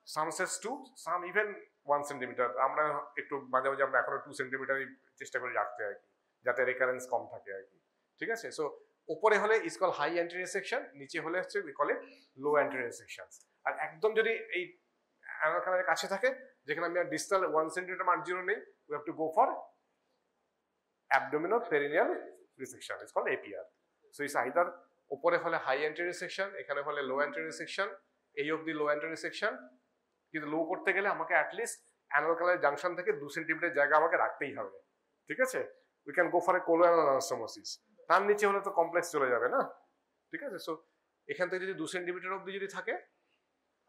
some says 2, some even 1 centimetre, আমরা একটু মাঝে মাঝে আমরা এখনো 2 সেন্টিমিটারই চেষ্টা করি রাখতে আর কি, যাতে রেকারেন্স কম থাকে আর কি। ঠিক আছে? সো উপরে হলে is call high anterior section, নিচে হলে হচ্ছে we call it low anterior section. আর একদম যদি এই অ্যানাল কানালের কাছে থাকে, যেখানে আমি আর ডিস্টাল 1 সেন্টিমিটার মার্জিনও নেই, we have to go for abdominoperineal resection, it's called APR. So it's either উপরে হলে হাই অ্যান্টেরিয়র সেকশন, এখানে হলে লো অ্যান্টেরিয়র সেকশন, এই অবধি লো অ্যান্টেরিয়র সেকশন। কিন্তু লো করতে গেলে আমাকে অ্যাটলিস্ট অ্যানাল কানালের জাংশন থেকে 2 সেন্টিমিটার জায়গা আমাকে রাখতেই হবে। ঠিক আছে? We can go for a coloanal anastomosis, তার নিচে হলে তো কমপ্লেক্স চলে যাবে না। ঠিক আছে? সো এখান থেকে যদি 2 সেন্টিমিটার অবধি যদি থাকে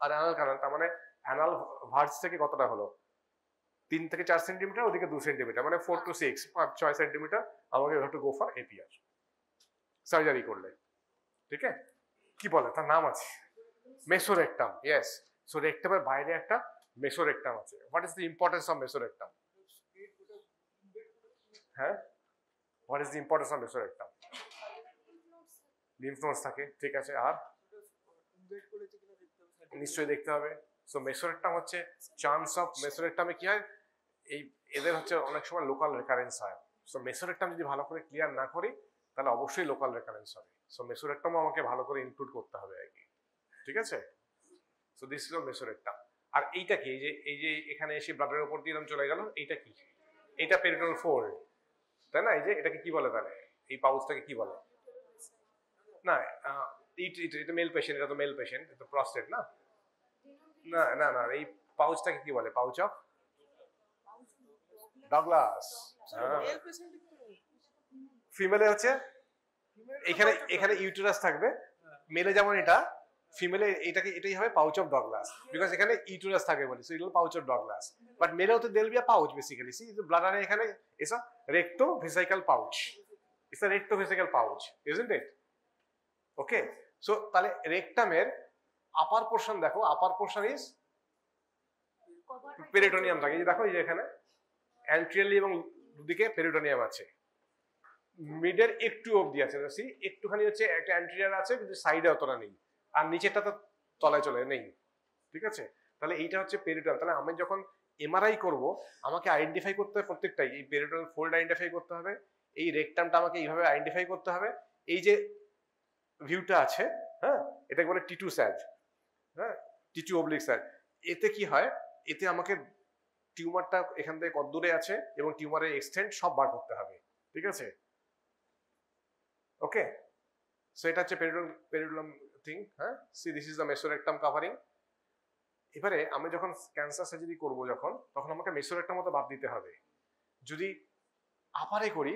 আর অ্যানাল কানাল, তার মানে অ্যানাল ভার্জ থেকে কতটা হলো? 3 থেকে 4 সেন্টিমিটার, ওদিকে 2 সেন্টিমিটার, মানে 4 to 6, 5-6 সেন্টিমিটার আমাকে have to go for APR surgery করলে। ঠিক আছে? কি বলে তার নাম আছে? মেসোরেকটাম। ইয়েস। সো রেকটামের বাইরে একটা মেসোরেকটাম আছে। What is the importance of mesorectum? হ্যাঁ, what is the importance of mesorectum? Lymph nodes থাকে। ঠিক আছে, আর নিশ্চয়ই দেখতে হবে। সো মেসোরেকটাম হচ্ছে চান্স অফ মেসোরেকটামে কি হয়, এই এদের হচ্ছে অনেক সময় লোকাল রেকারেন্স হয়। সো মেসোরেকটাম যদি ভালো করে ক্লিয়ার না করি, তাহলে অবশ্যই লোকাল রেকারেন্স হবে। সো মেসোরেকটামও আমাকে ভালো করে ইনক্লুড করতে হবে আর কি। ঠিক আছে? So this is mesorectum. আর এইটা কি? এই যে এখানে এসে ব্লাডের উপর দিয়ে এরকম চলে গেল, এইটা কি? এইটা পেরিটোনাল ফোল্ড, তাই না? এই যে এটাকে কি বলে তাহলে? এই পাউচটাকে কি বলে? না, এটা মেল পেশেন্ট, এটা তো মেল পেশেন্ট, এটা প্রস্টেট না? না না না, এই পাউচটাকে কি বলে? Pouch of Douglas. ফিমেলে হচ্ছে এখানে এখানে ইউটেরাস থাকবে, মেলে যেমন এটা, ফিমেলে এটাই হবে পাউচ অফ ডগলাস, বিকজ এখানে ইউটেরাস থাকবে বলে, so it will pouch of Douglas. But মেলেও তো there'll be a pouch basically. See the ব্লাডারে এখানে it's a recto vesical pouch, it's a recto vesical pouch, isn't it? Okay, so তাহলে রেকটামের আপার portion দেখো, আপার পোর্শন ইজ পেরিটোনিয়াম থাকে। এই যে দেখো, এই যে এখানে অ্যান্ট্রিয়ালি এবং দুদিকে পেরিটোনিয়াম আছে, মিডের একটু অবধি আছে, সি একটুখানি হচ্ছে একটা অ্যান্ট্রিয়ার আছে, কিন্তু সাইডে অতটা নেই, আর নিচেরটা তো তলায় চলে নেই। ঠিক আছে? তাহলে এইটা হচ্ছে পেরিটোনিয়াম। তাহলে আমি যখন এমআরআই করব, আমাকে আইডেন্টিফাই করতে হবে প্রত্যেকটাই, এই পেরিটোনিয়াল ফোল্ড আইডেন্টিফাই করতে হবে, এই রেকটামটা আমাকে এইভাবে আইডেন্টিফাই করতে হবে। এই যে ভিউটা আছে, হ্যাঁ, এটাকে বলে টিটু স্যাজ, হ্যাঁ, টিটু অবলিক স্যাজ। এতে কি হয়? এতে আমাকে টিউমারটা এখান থেকে কত দূরে আছে এবং টিউমারের এক্সটেন্ট সব বার করতে হবে। ঠিক আছে? ওকে, সো এটা হচ্ছে পেরিটোনাম থিং। হ্যাঁ, see this is the mesorectum covering. এবারে আমি যখন ক্যান্সার সার্জারি করব, তখন আমাকে মেসোরেকটাম মতো বাদ দিতে হবে। যদি আপারে করি,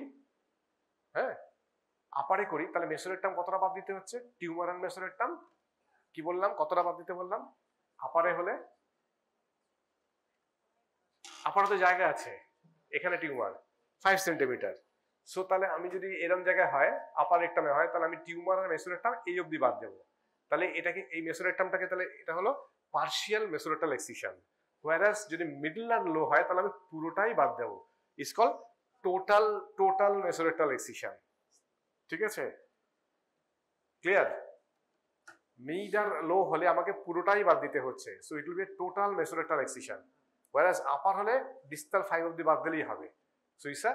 হ্যাঁ, আপারে করি, তাহলে মেসোরেকটাম কতটা বাদ দিতে হচ্ছে? টিউমারাল মেসোরেকটাম কি বললাম, কতটা বাদ দিতে বললাম? আপারে হলে, আপারে তো জায়গা আছে, এখানে টিউমার 5 সেন্টিমিটার। সো তাহলে আমি যদি এরকম জায়গায় হয়, আপার রেকটামে হয়, তাহলে আমি টিউমার আর মেসোরেকটাম এই অবধি বাদ দেবো। তাহলে এটাকে, এই মেসোরেকটামটাকে, তাহলে এটা হলো পার্শিয়াল মেসোরেকটাল এক্সিশন। হোয়ারাস যদি মিডল আর লো হয়, তাহলে আমি পুরোটাই বাদ দেবো। It's call total mesorectal excision. ঠিক আছে? ক্লিয়ার? মিড আর লো হলে আমাকে পুরোটাই বাদ দিতে হচ্ছে, so it will be total mesorectal excision. whereas upper হলে ডিস্টাল 5 অবধি বাদ দিলেই হবে। So it's a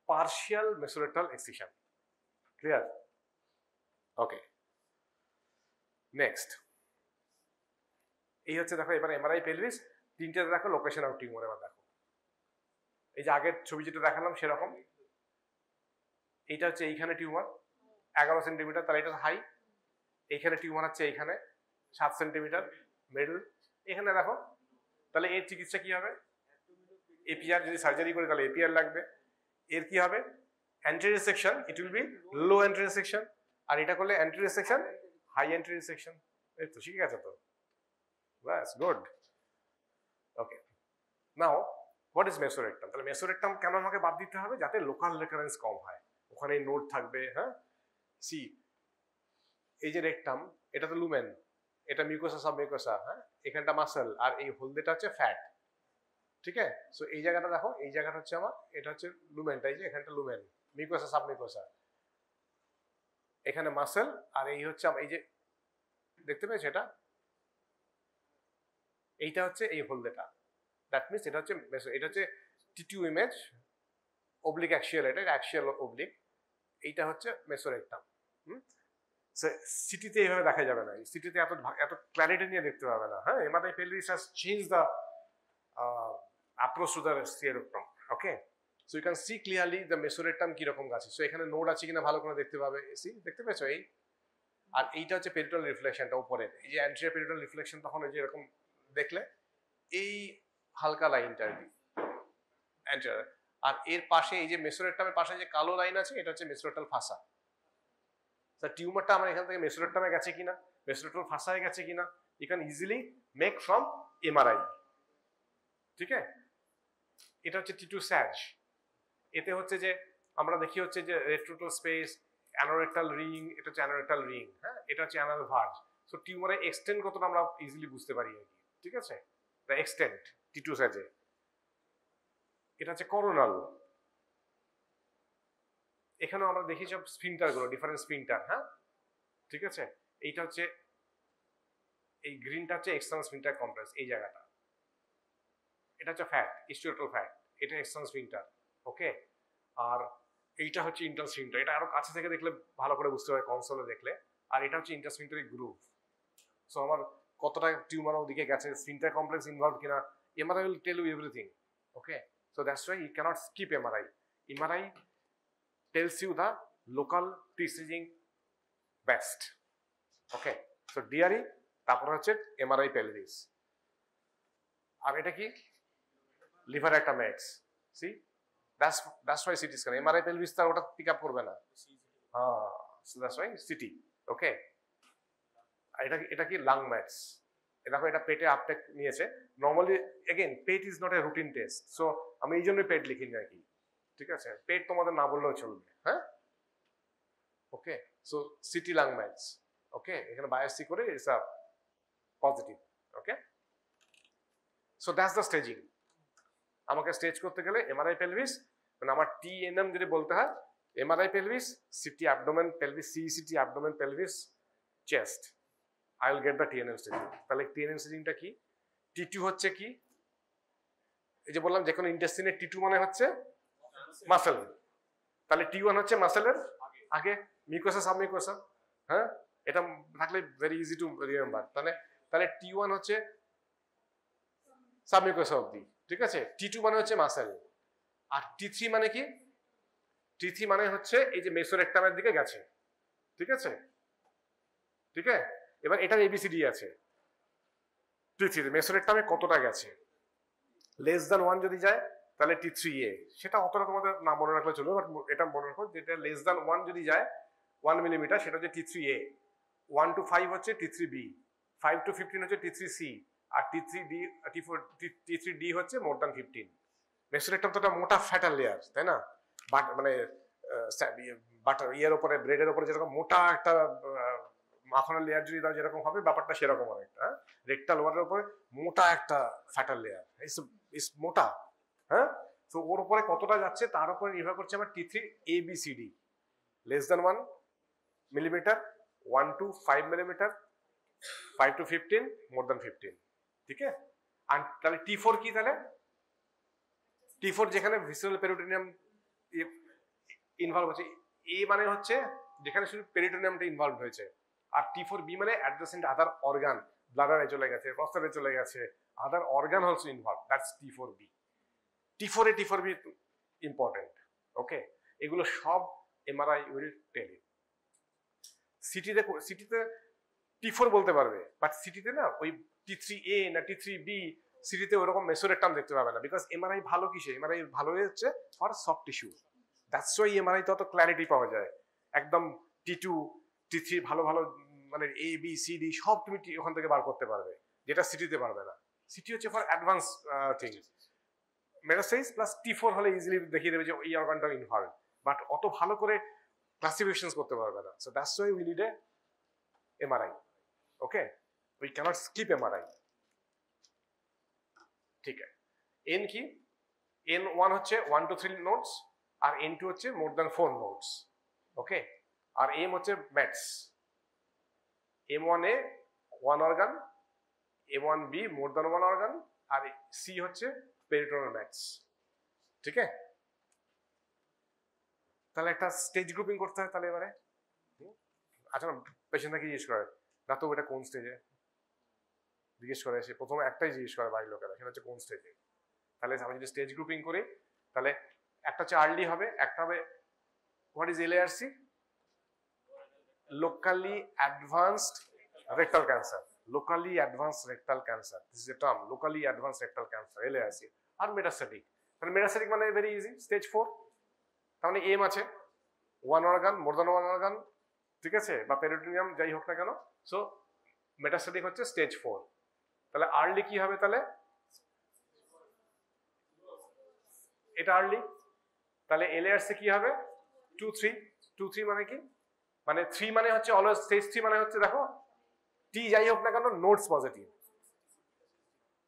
partial mesorectal excision. Clear? Okay, next এই হচ্ছে দেখো এবার এমআরআই পেলভিস তিনটে দেখো লোকেশন অফ টিউমার। এবার দেখো এই যে আগের ছবি যেটা দেখালাম সেরকম, এইটা হচ্ছে এইখানে টিউমার 11 সেন্টিমিটার, তাহলে এটা হাই। এইখানে টিউমার হচ্ছে এইখানে 7 সেন্টিমিটার মিডল। এখানে দেখো, তাহলে এর চিকিৎসা কি হবে? এপিআর, যদি সার্জারি করে তাহলে এপিআর লাগবে। এর কি হবে? Anterior section, it will be low anterior section, আর এটা করলে anterior section high anterior section. এই তো ঠিক আছে তো, ব্যাস good. Okay, now what is mesorectum? তাহলে মেসোরেক্টাম কেন আমাকে বাদ দিতে হবে? যাতে লোকাল রেকারেন্স কম হয়, ওখানে নোড থাকবে। হ্যাঁ, সি এই যে রেক্টাম, এটা তো লুমেন, এটা মিউকোসা সাবমিউকোসা, হ্যাঁ, এখানটা মাসল, আর এই হলদেটা হচ্ছে ফ্যাট। ঠিক আছে, সো এই জায়গাটা দেখো, এই জায়গাটা হচ্ছে আমার, এটা হচ্ছে লুমেনটা, এই যে এখানটা লুমেন, মিউকোসা সাবমিউকোসা, এখানে মাসল, আর এই হচ্ছে এই যে দেখতে পেয়েছো এটা, এইটা হচ্ছে এই হলদেটা। দ্যাট মিনস এটা হচ্ছে এটা হচ্ছে টিটিউ ইমেজ, অবলিক অ্যাক্সিয়াল, এটা অ্যাক্সিয়াল অবলিক, এইটা হচ্ছে মেসোরেক্টাম। সিটিতে এইভাবে দেখা যাবে না, সিটিতে এত ক্ল্যারিটি নিয়ে দেখতে পাবে না। হ্যাঁ, MRI pelvis has change the approach to the spherectomy. Okay, so you can see clearly the mesorectum কি রকম আছে। সো এখানে নোড আছে কিনা ভালো করে দেখতে পাবে। দেখতে পেয়েছো এই, আর এইটা হচ্ছে পেরিটোয়াল রিফ্লেকশনটা উপরে, এই যে অ্যান্টেরিয়র পেরিটোয়াল রিফ্লেকশন, তখন এই যে এরকম দেখলে এই হালকা লাইনটা আর কি অ্যান্টেরিয়র, আর এর পাশে এই যে মেসোরেক্টামের পাশে যে কালো লাইন আছে, এটা হচ্ছে মেসোরেক্টাল ফাসা। তা টিউমারটা আমার এখান থেকে মেসোরেক্টামে গেছে কিনা, মেসোরেক্টাল ফাসায় গেছে কিনা, you can easily make from MRI. ঠিক আছে, এটা হচ্ছে টিটু স্যাজ। এতে হচ্ছে যে আমরা দেখি হচ্ছে যে রেট্রোটাল স্পেস, অ্যানোরেক্টাল রিং, এটা হচ্ছে অ্যানোরেক্টাল রিং, হ্যাঁ, এটা হচ্ছে অ্যানাল ভার্জ। সো টিউমারের এক্সটেন্ট কতটা আমরা ইজিলি বুঝতে পারি আর কি। ঠিক আছে, দ্য এক্সটেন্ট টিটু স্যাজে। এটা হচ্ছে করোনাল, এখানেও আমরা দেখি সব স্ফিনটার গুলো, ডিফারেন্ট স্ফিনটার। হ্যাঁ, ঠিক আছে, এইটা হচ্ছে এই গ্রিনটা হচ্ছে এক্সটার্নাল স্ফিনটার কমপ্লেক্স, এই জায়গাটা, এটা হচ্ছে ফ্যাট, ইস্টিওটাল ফ্যাট, এটা এক্সটার্নাল স্ফিনটার। ওকে, আর এইটা হচ্ছে ইন্টারনাল স্ফিনটার, এটা আরো কাছে থেকে দেখলে ভালো করে বুঝতে পারে কনসোলে দেখলে। আর এটা হচ্ছে ইন্টারস্ফিনটারি গ্রুভ। সো আমার কতটা টিউমার ওদিকে গেছে, স্ফিনটার কমপ্লেক্স ইনভলভ কিনা, MRI will tell you everything. Okay, so that's why you can't skip MRI. MRI tells you the local pre-staging best. Okay, so DRE, তারপর হচ্ছে এমআরআই পেলভিস, আর এটা কি লিভার একটা ম্যাক্স। See that's why CT scan, MRI pelvis তার ওটা pick up করবে না। হ্যাঁ, so that's why CT. Okay, আর এটা কি লাং ম্যাটস। দেখো এটা পেটে আপটেক নিয়েছে। Normally again PET is not a routine test, so আমি এই জন্যই পেট লিখিনি আর কি। ঠিক আছে, পেট তোমাদের না বললেও চলবে। হ্যাঁ, okay, so city lung mats. ওকে, এখানে বায়োপসি করে it's a positive. Okay, so that's the staging. আমাকে স্টেজ করতে গেলে এমআরআই পেলভিস, মানে আমার টিএনএম যদি বলতে হয়, MRI pelvis, CT abdomen pelvis, CECT abdomen pelvis, chest, I will get the TNM staging. তাহলে টিএনএম স্টেজিংটা কি? টি2 হচ্ছে কি, এই যে বললাম যে কোনো ইন্টেস্টিনের টি2 মানে হচ্ছে মাসেল, তাহলে টি1 হচ্ছে মাসেলের আগে, মিউকোসা সাবমিউকোসা। হ্যাঁ, এটা থাকলে ভেরি ইজি টু রিমেম্বার। তাহলে টি1 হচ্ছে সাবমিউকোসা অবধি। ঠিক আছে, টি2 মানে হচ্ছে মাসেল, আর টি3 মানে কি? টি3 মানে হচ্ছে এই যে মেসোরেক্টামের দিকে গেছে। ঠিক আছে, ঠিক আছে, এবার এটার এবিসিডি আছে। টি3 মেসোরেক্টামে কতটা গেছে, লেস দ্যান 1 যদি যায় তাহলে টি3A, সেটা অতটা তোমাদের না মনে রাখলে চলবে, বাট এটা মনে রাখো যেটা লেস দ্যান 1 যদি যায় 1 মিলিমিটার, সেটা হচ্ছে টি3A। 1 to 5 হচ্ছে টি3B, 5 to 15 হচ্ছে টি3C, আর টি3D হচ্ছে মোর দ্যান 15। মেসোরেক্টাম তো একটা মোটা ফ্যাটাল লেয়ার, তাই না? বাট মানে বাটার ইয়ের উপরে, ব্রেডের উপরে যেরকম মোটা একটা মাখনের লেয়ার যদি দাও যেরকম হবে, ব্যাপারটা সেরকম অনেকটা। রেক্টাল ওয়ালের উপরে মোটা একটা ফ্যাটাল লেয়ার, ইস মোটা। হ্যাঁ, তো ওর উপরে কতটা যাচ্ছে তার উপরে নির্ভর করছে আমার T three A B C D. Less than 1 millimetre, 1 to 5 millimetre, 5 to 15, more than 15। ঠিক আছে, আর তাহলে টি4 কি? তাহলে T4 যেখানে ভিসেরাল পেরিটোনিয়াম ইনভলভ হচ্ছে, এ মানে হচ্ছে যেখানে শুধু পেরিটোনিয়ামটা ইনভলভ হয়েছে, আর T4B মানে অ্যাডজেসেন্ট আদার অর্গান, ব্লাডারে চলে গেছে, প্রস্তাবে চলে গেছে, other organ also involve, that's T4B। T4A T4B important, okay? এগুলো সব এমআরআই উইল টেল ইউ। সিটিতে T4 বলতে পারবে, বাট সিটিতে না ওই T3A না T3B, সিটিতে ওরকম মেসোরেকটাম দেখতে পাবে না, বিকজ এমআরআই ভালো কিসে? এমআরআই ভালো হচ্ছে for soft tissue, that's why MRI তত ক্ল্যারিটি পাওয়া যায়, একদম T2 T3 ভালো ভালো মানে A B C D সব তুমি ওখান থেকে বার করতে পারবে, যেটা সিটিতে পারবে না। সিটি হচ্ছে for advance things. Metastasis plus T4 হলে ইজিলি দেখিয়ে দেবে যে এই অর্গানটা ইনভলভ, বাট অত ভালো করে ক্লাসিফিকেশন করতে পারবে না। So that's why we need a MRI, okay? We can't skip MRI, ঠিক আছে? এন কি? N1 হচ্ছে 1 to 3 নোডস, আর N2 হচ্ছে মোর দ্যান 4 নোডস, ওকে? আর এম হচ্ছে mets, M1A 1 organ, M1B more than 1 organ, আর সি হচ্ছে পেরিটোনাল ম্যাটস, ঠিক আছে? তাহলে একটা স্টেজ গ্রুপিং করতে হয় তাহলে এবারে। আচ্ছা, পেশেন্টরা কি জিজ্ঞেস করে না তো এটা কোন স্টেজে, জিজ্ঞেস করে, সে প্রথমে একটাই জিজ্ঞেস করে বাড়ির লোকেরা, সেটা হচ্ছে কোন স্টেজে। তাহলে আমি যদি স্টেজ গ্রুপিং করি, তাহলে একটা হচ্ছে আর্লি হবে, একটা হবে what is LARC, locally advanced rectal cancer, locally advanced rectal cancer, this is a term, locally advanced rectal cancer, LARC। আর মেটাস্ট্যাটিক, মানে মেটাস্ট্যাটিক মানে ভেরি ইজি, স্টেজ 4। তার মানে এম আছে 1 অর্গান, মোর দ্যান 1 অর্গান, ঠিক আছে, বা পেরিটোনিয়াম যাই হোক না কেন। সো মেটাস্ট্যাটিক হচ্ছে স্টেজ 4। তাহলে আর্লি কি হবে? তাহলে এটা আর্লি, তাহলে LARC কি হবে? 2 3। 2 3 মানে কি? মানে 3 মানে হচ্ছে অলওয়েজ স্টেজ 3 মানে হচ্ছে, দেখো টি যাই হোক না কেন নোডস পজিটিভ,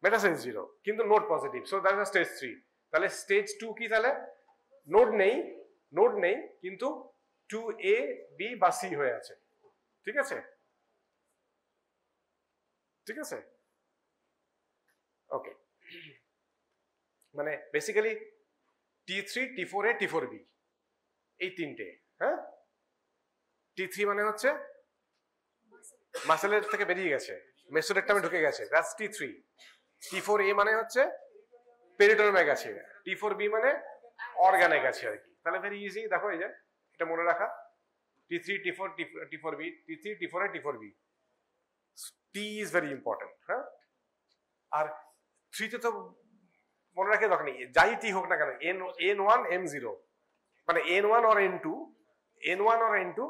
মেটাস্টেসিস 0 কিন্তু node positive, so that is stage 3। তাহলে স্টেজ 2 কি? তাহলে নোড নেই কিন্তু 2A B বা C হয়ে আছে, ঠিক আছে? ঠিক আছে, ওকে। মানে বেসিক্যালি T3 T4A T4B এই তিনটে, হ্যাঁ? T3 মানে হচ্ছে মাসেলের থেকে বেরিয়ে গেছে, মেসোরেকটামে ঢুকে গেছে, দ্যাটস T3। T4A মানে হচ্ছে পেরিটোনিয়ামে গেছে, T4B মানে অর্গানে গেছে আর কি। তাহলে ভেরি ইজি, দেখো এই যে এটা মনে রাখা, T3 T4 T4B, T3 T4A T4B, T is very important, হ্যাঁ? আর 3 তে তো মনে রাখে দরকার নেই, যাই টি হোক না কেন, N1 M0 মানে N1 or N2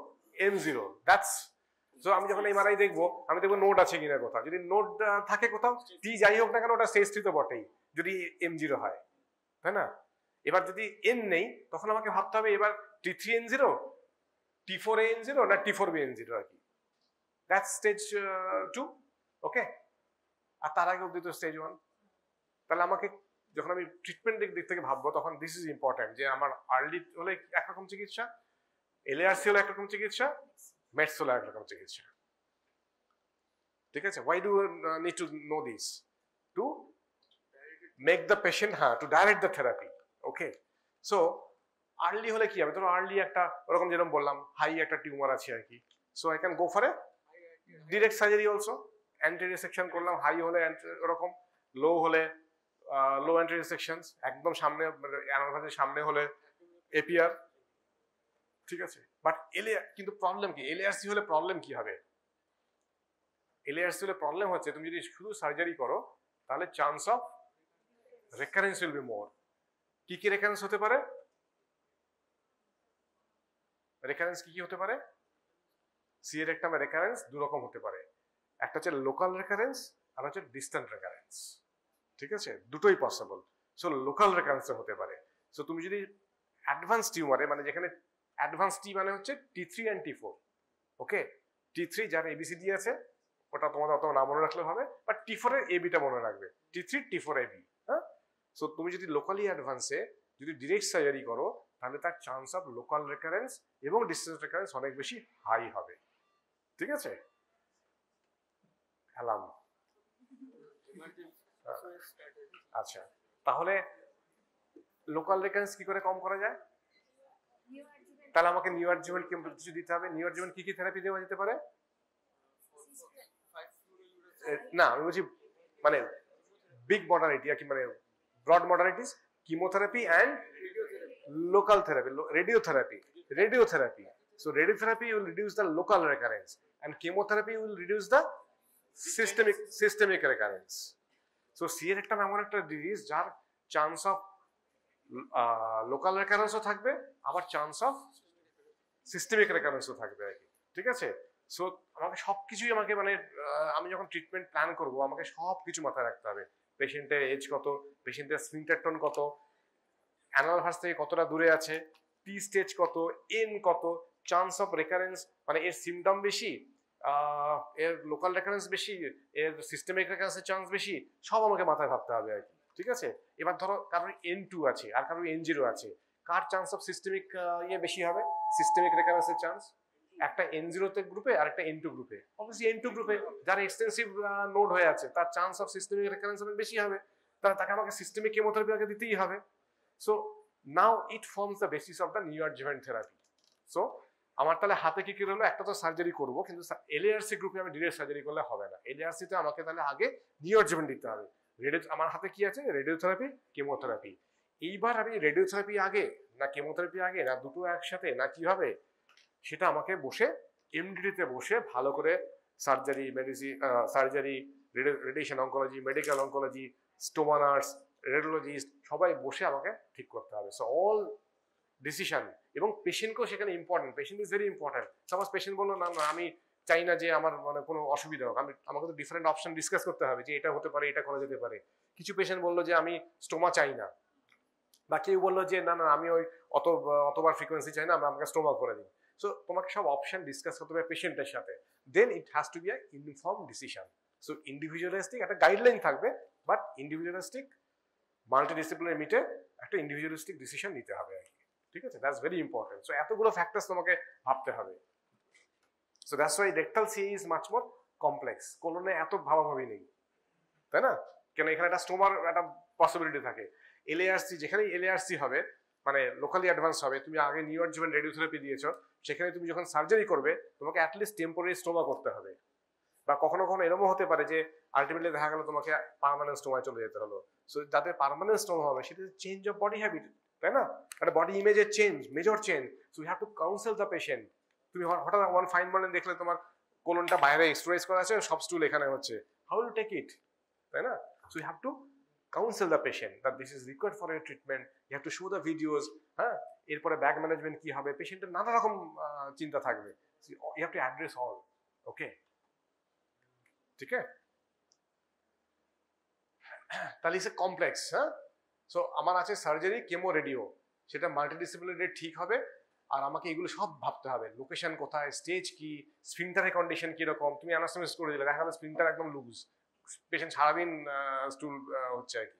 M0, that's. So আমি যখন এমআরআই দেখবো, আমি দেখবো নোড আছে কিনা কোথাও, যদি নোড থাকে কোথাও, টি যাই হোক না কেন ওটা স্টেজ 3 তো বটেই যদি M0 হয়, তাই না? এবার যদি N নেই, তখন আমাকে ভাবতে হবে এবার T3 N0, T4A N0 না T4B N0 আর কি, দ্যাটস স্টেজ 2, ওকে? আর তার আগে অব্দি তো স্টেজ 1। তাহলে আমাকে যখন আমি ট্রিটমেন্ট দিক থেকে ভাববো, তখন দিস ইজ ইম্পর্টেন্ট যে আমার আর্লি হলে একরকম চিকিৎসা, LARC হলে একরকম চিকিৎসা, মেটস হলে একরকম চিকিৎসা, ঠিক আছে? Why do need to know this? To make the patient, হ্যাঁ, to direct the therapy, okay? So early হলে কি হবে? ধরো আর্লি একটা ওরকম যেরকম বললাম হাই একটা টিউমার আছে আর কি, so I can go for a direct surgery also, anti resection করলাম, হাই হলে ওরকম, লো হলে লো অ্যান্টি রিসেকশনস, একদম সামনে অ্যানালভাসের সামনে হলে APR, ঠিক আছে? বাট কিন্তু প্রবলেম কি? LARC হলে প্রবলেম কি হবে? LARC হলে প্রবলেম হচ্ছে তুমি যদি শুধু সার্জারি করো, তাহলে chance of recurrence will be more. কি কি রেকারেন্স হতে পারে? রেকারেন্স কি কি হতে পারে? সিএর একটা রেকারেন্স দু রকম হতে পারে, একটা হচ্ছে লোকাল রেকারেন্স আর হচ্ছে ডিস্ট্যান্ট রেকারেন্স, ঠিক আছে? দুটোই পসিবল। সো লোকাল রেকারেন্স হতে পারে। সো তুমি যদি অ্যাডভান্স টিউমারে, মানে যেখানে অ্যাডভান্স টি মানে হচ্ছে T3 and T4, okay? T3 যার ABCD আছে ওটা তোমাদের অত না মনে রাখলে হবে, বাট T4 এর ABটা মনে রাখবে, T3 T4 AB, হ্যাঁ? সো তুমি যদি লোকালি অ্যাডভান্সে যদি ডিরেক্ট সার্জারি করো, তাহলে তার চান্স অফ লোকাল রেকারেন্স এবং ডিস্টেন্স রেকারেন্স অনেক বেশি হাই হবে, ঠিক আছে? হ্যালাম, আচ্ছা, তাহলে লোকাল রেকারেন্স কি করে কম করা যায়? তাহলে আমাকে নিউ অ্যাডজুভেন্ট কিছু দিতে হবে। নিউ অ্যাডজুভেন্ট কি কি থেরাপি দেওয়া যেতে পারে? না আমি বলছি মানে বিগ মডালিটি আর কি, মানে broad modalities, chemotherapy and local therapy, radiotherapy. So radiotherapy will reduce the local recurrence and chemotherapy will reduce the systemic recurrence. So CA rectum এমন একটা ডিজিজ যার চান্স অফ লোকাল রেকারেন্সও থাকবে, আবার চান্স অফ সিস্টেমিক রেকারেন্সও থাকবে আর কি। ঠিক আছে? So আমাকে সবকিছুই আমাকে মানে আমি যখন ট্রিটমেন্ট প্ল্যান করব আমাকে সবকিছু মাথায় রাখতে হবে। পেশেন্টের এজ কত, পেশেন্টের স্ফিংটার টোন কত, অ্যানাল ভার্স থেকে কতটা দূরে আছে, টি স্টেজ কত, এন কত, চান্স অফ রেকারেন্স মানে এর সিমটম বেশি, এর লোকাল রেকারেন্স বেশি, এর সিস্টেমিক রেকারেন্সের চান্স বেশি, সব আমাকে মাথায় ভাবতে হবে আর কি। ঠিক আছে? এবার ধরো কারোর N2 আছে আর কারোর N0 আছে, কার চান্স অফ সিস্টেমিক বেশি হবে, সিস্টেমিক রেকারেন্সের চান্স? একটা N0 তে গ্রুপে আর একটা N2 গ্রুপে। অবভিয়াসলি N2 গ্রুপে যার এক্সটেন্সিভ নোড হয়ে আছে তার চান্স অফ সিস্টেমিক রেকারেন্স অনেক বেশি হবে, তাকে আমাকে সিস্টেমিক কেমোথেরাপি আগে দিতেই হবে। So now it forms the basis of the neoadjuvant therapy. So আমার তাহলে হাতে কি কি হলো, একটা তো সার্জারি করব, কিন্তু LARC গ্রুপে আমি ডিরেক্ট সার্জারি করলে হবে না। LARC তে আমাকে তাহলে আগে নিওঅ্যাডজুভেন্ট দিতে হবে। আমার হাতে কি আছে? Radiotherapy, chemotherapy. এইবার আমি রেডিওথেরাপি আগে না কেমোথেরাপি আগে না দুটো একসাথে না কি হবে, সেটা আমাকে বসে MDT তে বসে ভালো করে surgery, surgery, radiation oncology, medical oncology, stoma nurse, radiologist সবাই বসে আমাকে ঠিক করতে হবে। সো অল ডিসিশন, এবং পেশেন্টকেও সেখানে important, patient is very important. Suppose patient বললো না আমি চাই না যে আমার মানে কোনো অসুবিধা হোক, আমাকে তো ডিফারেন্ট অপশন ডিসকাস করতে হবে যে এটা হতে পারে, এটা করা যেতে পারে। কিছু পেশেন্ট বললো যে আমি স্টোমা চাই না, বা কেউ বললো যে না না আমি ওই অতবার ফ্রিকোয়েন্সি চাই না, আমাকে স্টোমা করে দিই। সো তোমাকে সব অপশন ডিসকাস করতে হবে পেশেন্টের সাথে, then it has to be a inform decision. So individualistic একটা গাইডলাইন থাকবে, বাট ইন্ডিভিজুয়ালিস্টিক মাল্টিডিসিপ্লিনারি মিটে একটা ইন্ডিভিজুয়ালিস্টিক ডিসিশন নিতে হবে আর কি। ঠিক আছে? That's very important. সো এতগুলো ফ্যাক্টরস তোমাকে ভাবতে হবে। So that's why rectal C is much more complex. কোলনে এত ভাবাভাবি নেই, তাই না? কেন এখানে একটা স্টোমার একটা পসিবিলিটি থাকে। LARC যেখানেই LARC হবে মানে লোকালি অ্যাডভান্স হবে, তুমি আগে নিওঅ্যাডজুভেন্ট রেডিওথেরাপি দিয়েছো, সেখানে তুমি যখন সার্জারি করবে তোমাকে অ্যাটলিস্ট টেম্পোরারি স্টোমা করতে হবে। বা কখনো কখনো এরকম হতে পারে যে আলটিমেটলি দেখা গেল তোমাকে পার্মানেন্ট স্টোমায় চলে যেতে হলো। সো যাদের পার্মানেন্ট স্টোমা হবে সেটা চেঞ্জ অফ বডি হ্যাবিট, তাই না? একটা বডি ইমেজের change, major change. So you have to counsel the patient. তুমি হঠাৎ ওয়ান ফাইন মর্নিং দেখলে তোমার কোলনটা বাইরে এক্সট্রাইজ করা আছে, সব স্টুল এখানে হচ্ছে, হাউ উইল টেক ইট, তাই না? So you have to counsel the patient that this is required for your treatment. You have to show the videos. হ্যাঁ, এরপরে ব্যাগ ম্যানেজমেন্ট কি হবে, পেশেন্টের নানা রকম চিন্তা থাকবে। You have to address all. Okay, ঠিক আছে? তাহলে ইটস কমপ্লেক্স। হ্যাঁ, সো আমার আছে সার্জারি, কেমো, রেডিও, সেটা মাল্টিডিসিপ্লিনারি ঠিক হবে। আর আমাকে এগুলো সব ভাবতে হবে, লোকেশন কোথায়, স্টেজ কি, স্ফিংটারের কন্ডিশন কিরকম। তুমি অ্যানাস্টোমোসিস করে দিলে দেখা গেল স্ফিংটার একদম লুজ, পেশেন্ট সারাদিন স্টুল হচ্ছে আর কি,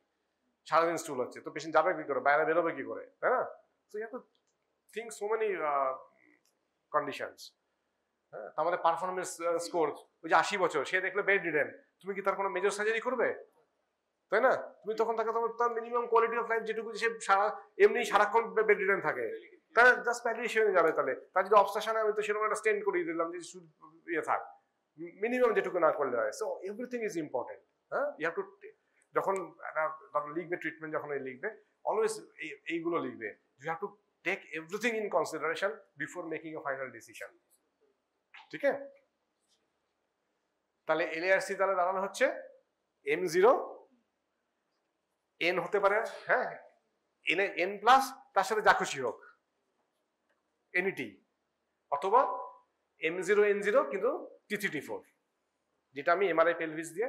সারাদিন স্টুল হচ্ছে, তো পেশেন্ট যাবে কি করে, বাইরে বেরোবে কি করে, তাই না? So you have to think so many conditions. হ্যাঁ, আমাদের পারফরমেন্স স্কোর, ওই যে 80 বছর সে দেখলে বেড রিডেন, তুমি কি তার কোনো মেজর সার্জারি করবে, তাই না? তুমি তখন তাকে তার মিনিমাম কোয়ালিটি অফ লাইফ যেটুকু, সে এমনি সারাক্ষণ বেড রিডেন থাকে, তাহলে জাস্ট প্যালিয়েশনে যাবে। তাহলে তার যদি অবস্ট্রাকশন আমি তো সেরকম একটা স্টেন্ট করিয়ে দিলাম যে ইয়ে থাক, মিনিমাম যেটুকু না করলে হয়। So everything is important. হ্যাঁ, ইউ হ্যাভ টু, যখন লিখবে ট্রিটমেন্ট, যখন লিখবে অলওয়েজ এইগুলো লিখবে, you have to take everything in consideration before making a final decision. ঠিক আছে? তাহলে LARC তাহলে দাঁড়ানো হচ্ছে M0, N হতে পারে, হ্যাঁ, N প্লাস তার সাথে যা খুশি হোক, এনিটি, অথবা M0 N0 কিন্তু T3 T4, যেটা আমি MRI পেলভিস দিয়ে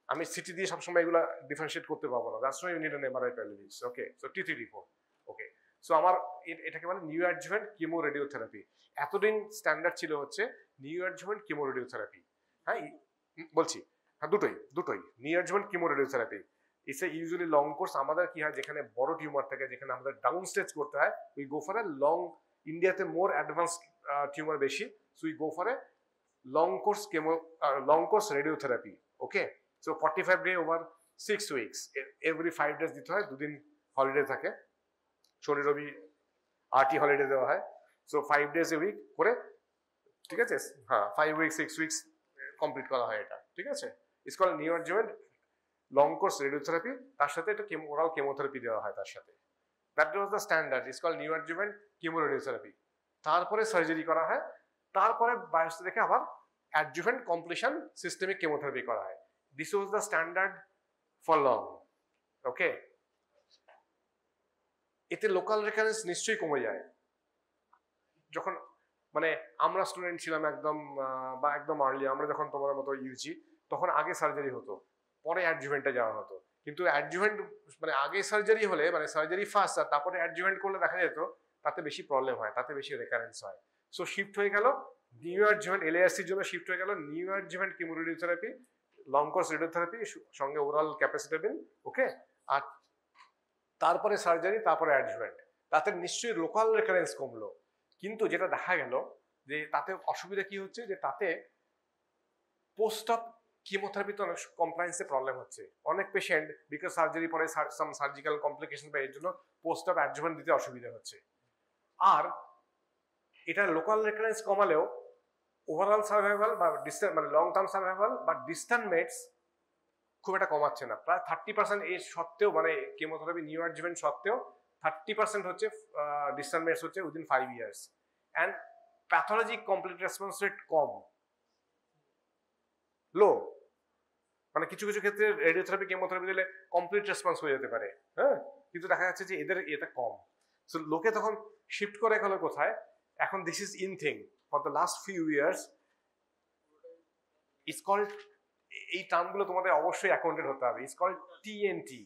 আমি সিটি দিয়ে সবসময় এগুলো ডিফারেন্সিয়েট করতে পারবো না। That's why you need an MRI pelvis. Okay, so T3 T4। Okay, so আমার এটাকে বলে নিওঅ্যাডজুভেন্ট কেমো রেডিওথেরাপি। এতদিন স্ট্যান্ডার্ড ছিল হচ্ছে নিওঅ্যাডজুভেন্ট কেমো রেডিওথেরাপি। হ্যাঁ, বলছি, হ্যাঁ, দুটোই neoadjuvant chemo radiotherapy. It's a usually long course. আমাদের কি হয়, যেখানে বড় টিউমার থাকে, যেখানে আমাদের ডাউন স্টেজ করতে হয়, we go for a long, ইন্ডিয়াতে মোর অ্যাডভান্স টিউমার বেশি, so we go for A long course radiotherapy. Okay, so 45 day over 6 weeks, every 5 days দিতে হয়, 2 দিন হলিডে থাকে, শনি রবি আরটি হলিডে দেওয়া হয়। সো 5 days a week করে, ঠিক আছে, হ্যাঁ 5 weeks 6 weeks কমপ্লিট করা হয় এটা, ঠিক আছে। It's called neoadjuvant long course radiotherapy, তার সাথে এটা ওরাল কেমোথেরাপি দেওয়া হয় তার সাথে। That was the standard, it's called neoadjuvant chemo radiotherapy. তারপরে সার্জারি করা হয়, তারপরে বায়োপসি দেখে আবার অ্যাডজুভেন্ট কমপ্লিশন সিস্টেমিক কেমোথেরাপি করা হয়। This was the standard for long. Okay, এতে লোকাল রেকারেন্স নিশ্চয়ই কমে যায়। যখন মানে আমরা স্টুডেন্ট ছিলাম একদম বা একদম আর্লি, আমরা যখন তোমাদের মতো ইউজি, তখন আগে সার্জারি হতো, পরে অ্যাডজুভেন্টে যাওয়া হতো। কিন্তু অ্যাডজুভেন্ট মানে আগে সার্জারি হলে, মানে সার্জারি ফার্স্ট আর তারপরে অ্যাডজুভেন্ট করলে দেখা যেত তাতে বেশি প্রবলেম হয়, তাতে বেশি রেকারেন্স হয়। সো শিফট হয়ে গেল নিউ অ্যাডজুভেন্ট, এলএআরসির জন্য শিফট হয়ে গেল neo adjuvant chemoradiotherapy, long course radiotherapy সঙ্গে ওরাল ক্যাপাসিটেবিন। ওকে, আর তারপরে সার্জারি, তারপরে অ্যাডজুভেন্ট। তাতে নিশ্চয়ই লোকাল রেকারেন্স কমলো। কিন্তু যেটা দেখা গেল যে তাতে অসুবিধা কি হচ্ছে, যে তাতে পোস্ট অপ কেমোথেরাপিতে অনেক কমপ্লায়েন্সে প্রবলেম হচ্ছে। অনেক পেশেন্ট বিকজ সার্জারি পরে সাম সার্জিক্যাল কমপ্লিকেশন বা এর জন্য পোস্ট অপ অ্যাডজুভেন্ট দিতে অসুবিধা হচ্ছে। আর এটা লোকাল রেকারেন্স কমালেও ওভারঅল সার্ভাইভাল বা ডিস্টেন্স মানে লং টার্ম সার্ভাইভাল বা ডিস্ট্যান্ট মেটস খুব একটা কমাচ্ছে না। প্রায় 30% এর সত্ত্বেও, মানে কেমোথেরাপি নিউ অ্যাডজুভেন্ট সত্ত্বেও 30% হচ্ছে ডিস্ট্যান্ট মেটস হচ্ছে within 5 years। And pathologic complete response rate কম, লো। মানে কিছু কিছু ক্ষেত্রে রেডিওথেরাপি কেমোথেরাপি দিলে কমপ্লিট রেসপন্স হয়ে যেতে পারে, হ্যাঁ, কিন্তু দেখা যাচ্ছে যে এদের এটা কম। সো লোকে তখন শিফট করে গেল কোথায়, এখন this is in thing for the last few years, it's called, এই টার্মগুলো তোমাদের অবশ্যই অ্যাকাউন্টেড হতে হবে, it's called TNT,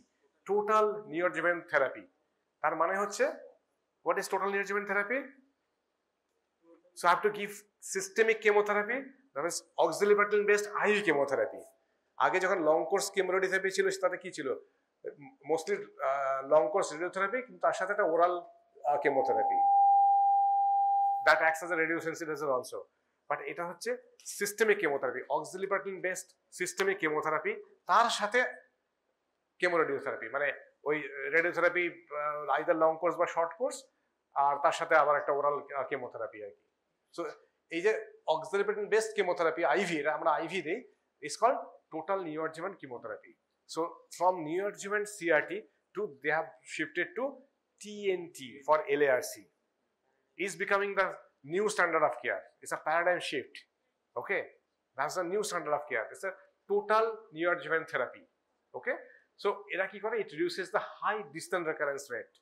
total neo adjuvant therapy. তার মানে হচ্ছে, what is total neo adjuvant therapy? So I have to give systemic chemotherapy, that means oxaliplatin based IV chemotherapy. আগে যখন লং কোর্স কেমোরেডিওথেরাপি ছিল, তাতে কি ছিল, মোস্টলি লং কোর্স রেডিওথেরাপি, কিন্তু তার সাথে একটা oral chemotherapy, that acts as a radiosensitiser also. But এটা হচ্ছে systemic chemotherapy, oxaliplatin based systemic chemotherapy, তার সাথে কেমোরেডিওথেরাপি, মানে ওই রেডিওথেরাপি আইদার লং কোর্স বা শর্ট কোর্স, আর তার সাথে আবার একটা ওরাল কেমোথেরাপি আর কি। সো এই যে অক্সিলিপাটিন বেসড কেমোথেরাপি আইভি, এটা আমরা আইভি দেই, it's called total neoadjuvant chemotherapy. So from neoadjuvant CRT to they have shifted to TNT for LARC. Is becoming the new standard of care. It's a paradigm shift. Okay, that's the new standard of care. It's a total neoadjuvant therapy. Okay, so এটা কি করে, it reduces the high distant recurrence rate.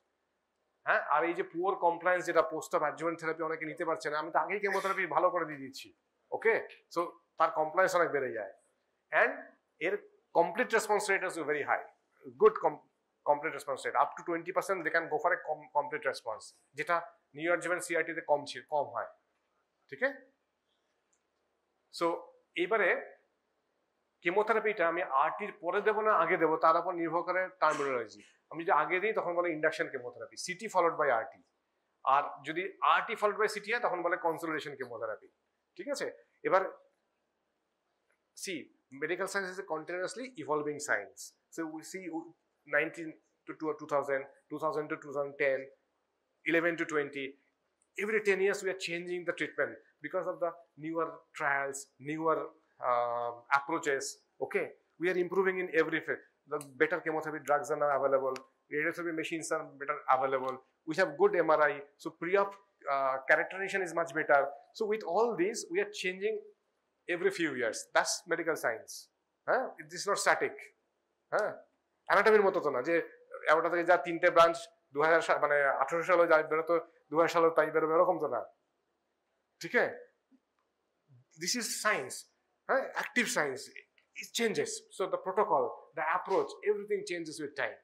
হ্যাঁ, আর এই যে poor compliance, যেটা post of adjuvant therapy অনেকে নিতে পারছে না, আমি তো আগেই কেমোথেরাপি ভালো করে দিয়ে দিচ্ছি। ওকে, সো তার কমপ্লায়েন্স অনেক বেড়ে যায়। And এর complete response rate is very high, good complete response rate, up to 20% they can go for a complete response, যেটা নিউ অ্যাডজুভেন্ট সিআরটি তে কম হয়। ঠিক আছে, সো এবারে কেমোথেরাপিটা আমি আরটির পরে দেবো না আগে দেবো, তার উপর নির্ভর করে টার্মিনোলজি। আমি যদি আগে দিই তখন বলে induction chemotherapy, CT followed by RT, আর যদি আরটি ফলোড বাই সিটি হয় তখন বলে কনসোলিডেশন কেমোথেরাপি। ঠিক আছে, এবার see, medical science is a continuously evolving science. So we see 19 to 2000, 2000 to 2010, 11 to 20. Every 10 years we are changing the treatment because of the newer trials, newer approaches. Okay, we are improving in every field. The better chemotherapy drugs are now available. Radiotherapy machines are better available. We have good MRI. So pre-op characterization is much better. So with all these, we are changing every few years. That's medical science. This is not static. অ্যানাটমির মতো তো না যে এমনটা থেকে যা 3টে branch 2000 মানে 1800 সালে যা বেরোতো 2000 সালে তাই বেরোবে, এরকম তো না। ঠিক আছে, this is science, active science, it changes. So the protocol, the approach, everything changes with time.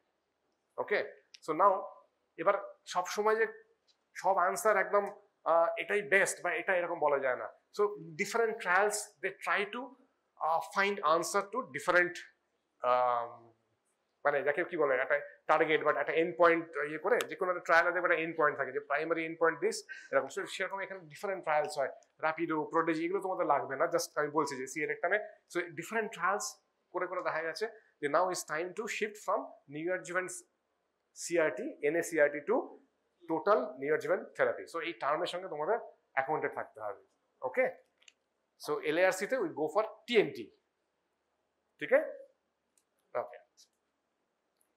Okay, so now এবার সব সময় যে সব আনসার একদম এটাই বেস্ট বা এটা এরকম বলা যায় না। So different trials, they try to find answer to different মানে যাকে কি বলে একটা টার্গেট বা একটা এন্ড পয়েন্ট ইয়ে করে, যে কোনো একটা ট্রায়ালে দেখবে একটা এন্ড পয়েন্ট থাকে, যে প্রাইমারি এন্ড পয়েন্ট দিস এরকম। সেরকম এখানে ডিফারেন্ট ট্রায়ালস হয়, র্যাপিডো, প্রোডেজি, এগুলো তোমাদের লাগবে না, জাস্ট আমি বলছি যে সিএরেকটামে। সো ডিফারেন্ট ট্রায়ালস করে দেখা গেছে যে now is time to shift from neo adjuvant CRT NACRT to total neoadjuvant therapy. সো এই টার্মের সঙ্গে তোমাদের অ্যাকাউন্টেড থাকতে হবে। ওকে, সো এলএআরসি তে উই গো ফর টিএনটি। ঠিক আছে, ওকে।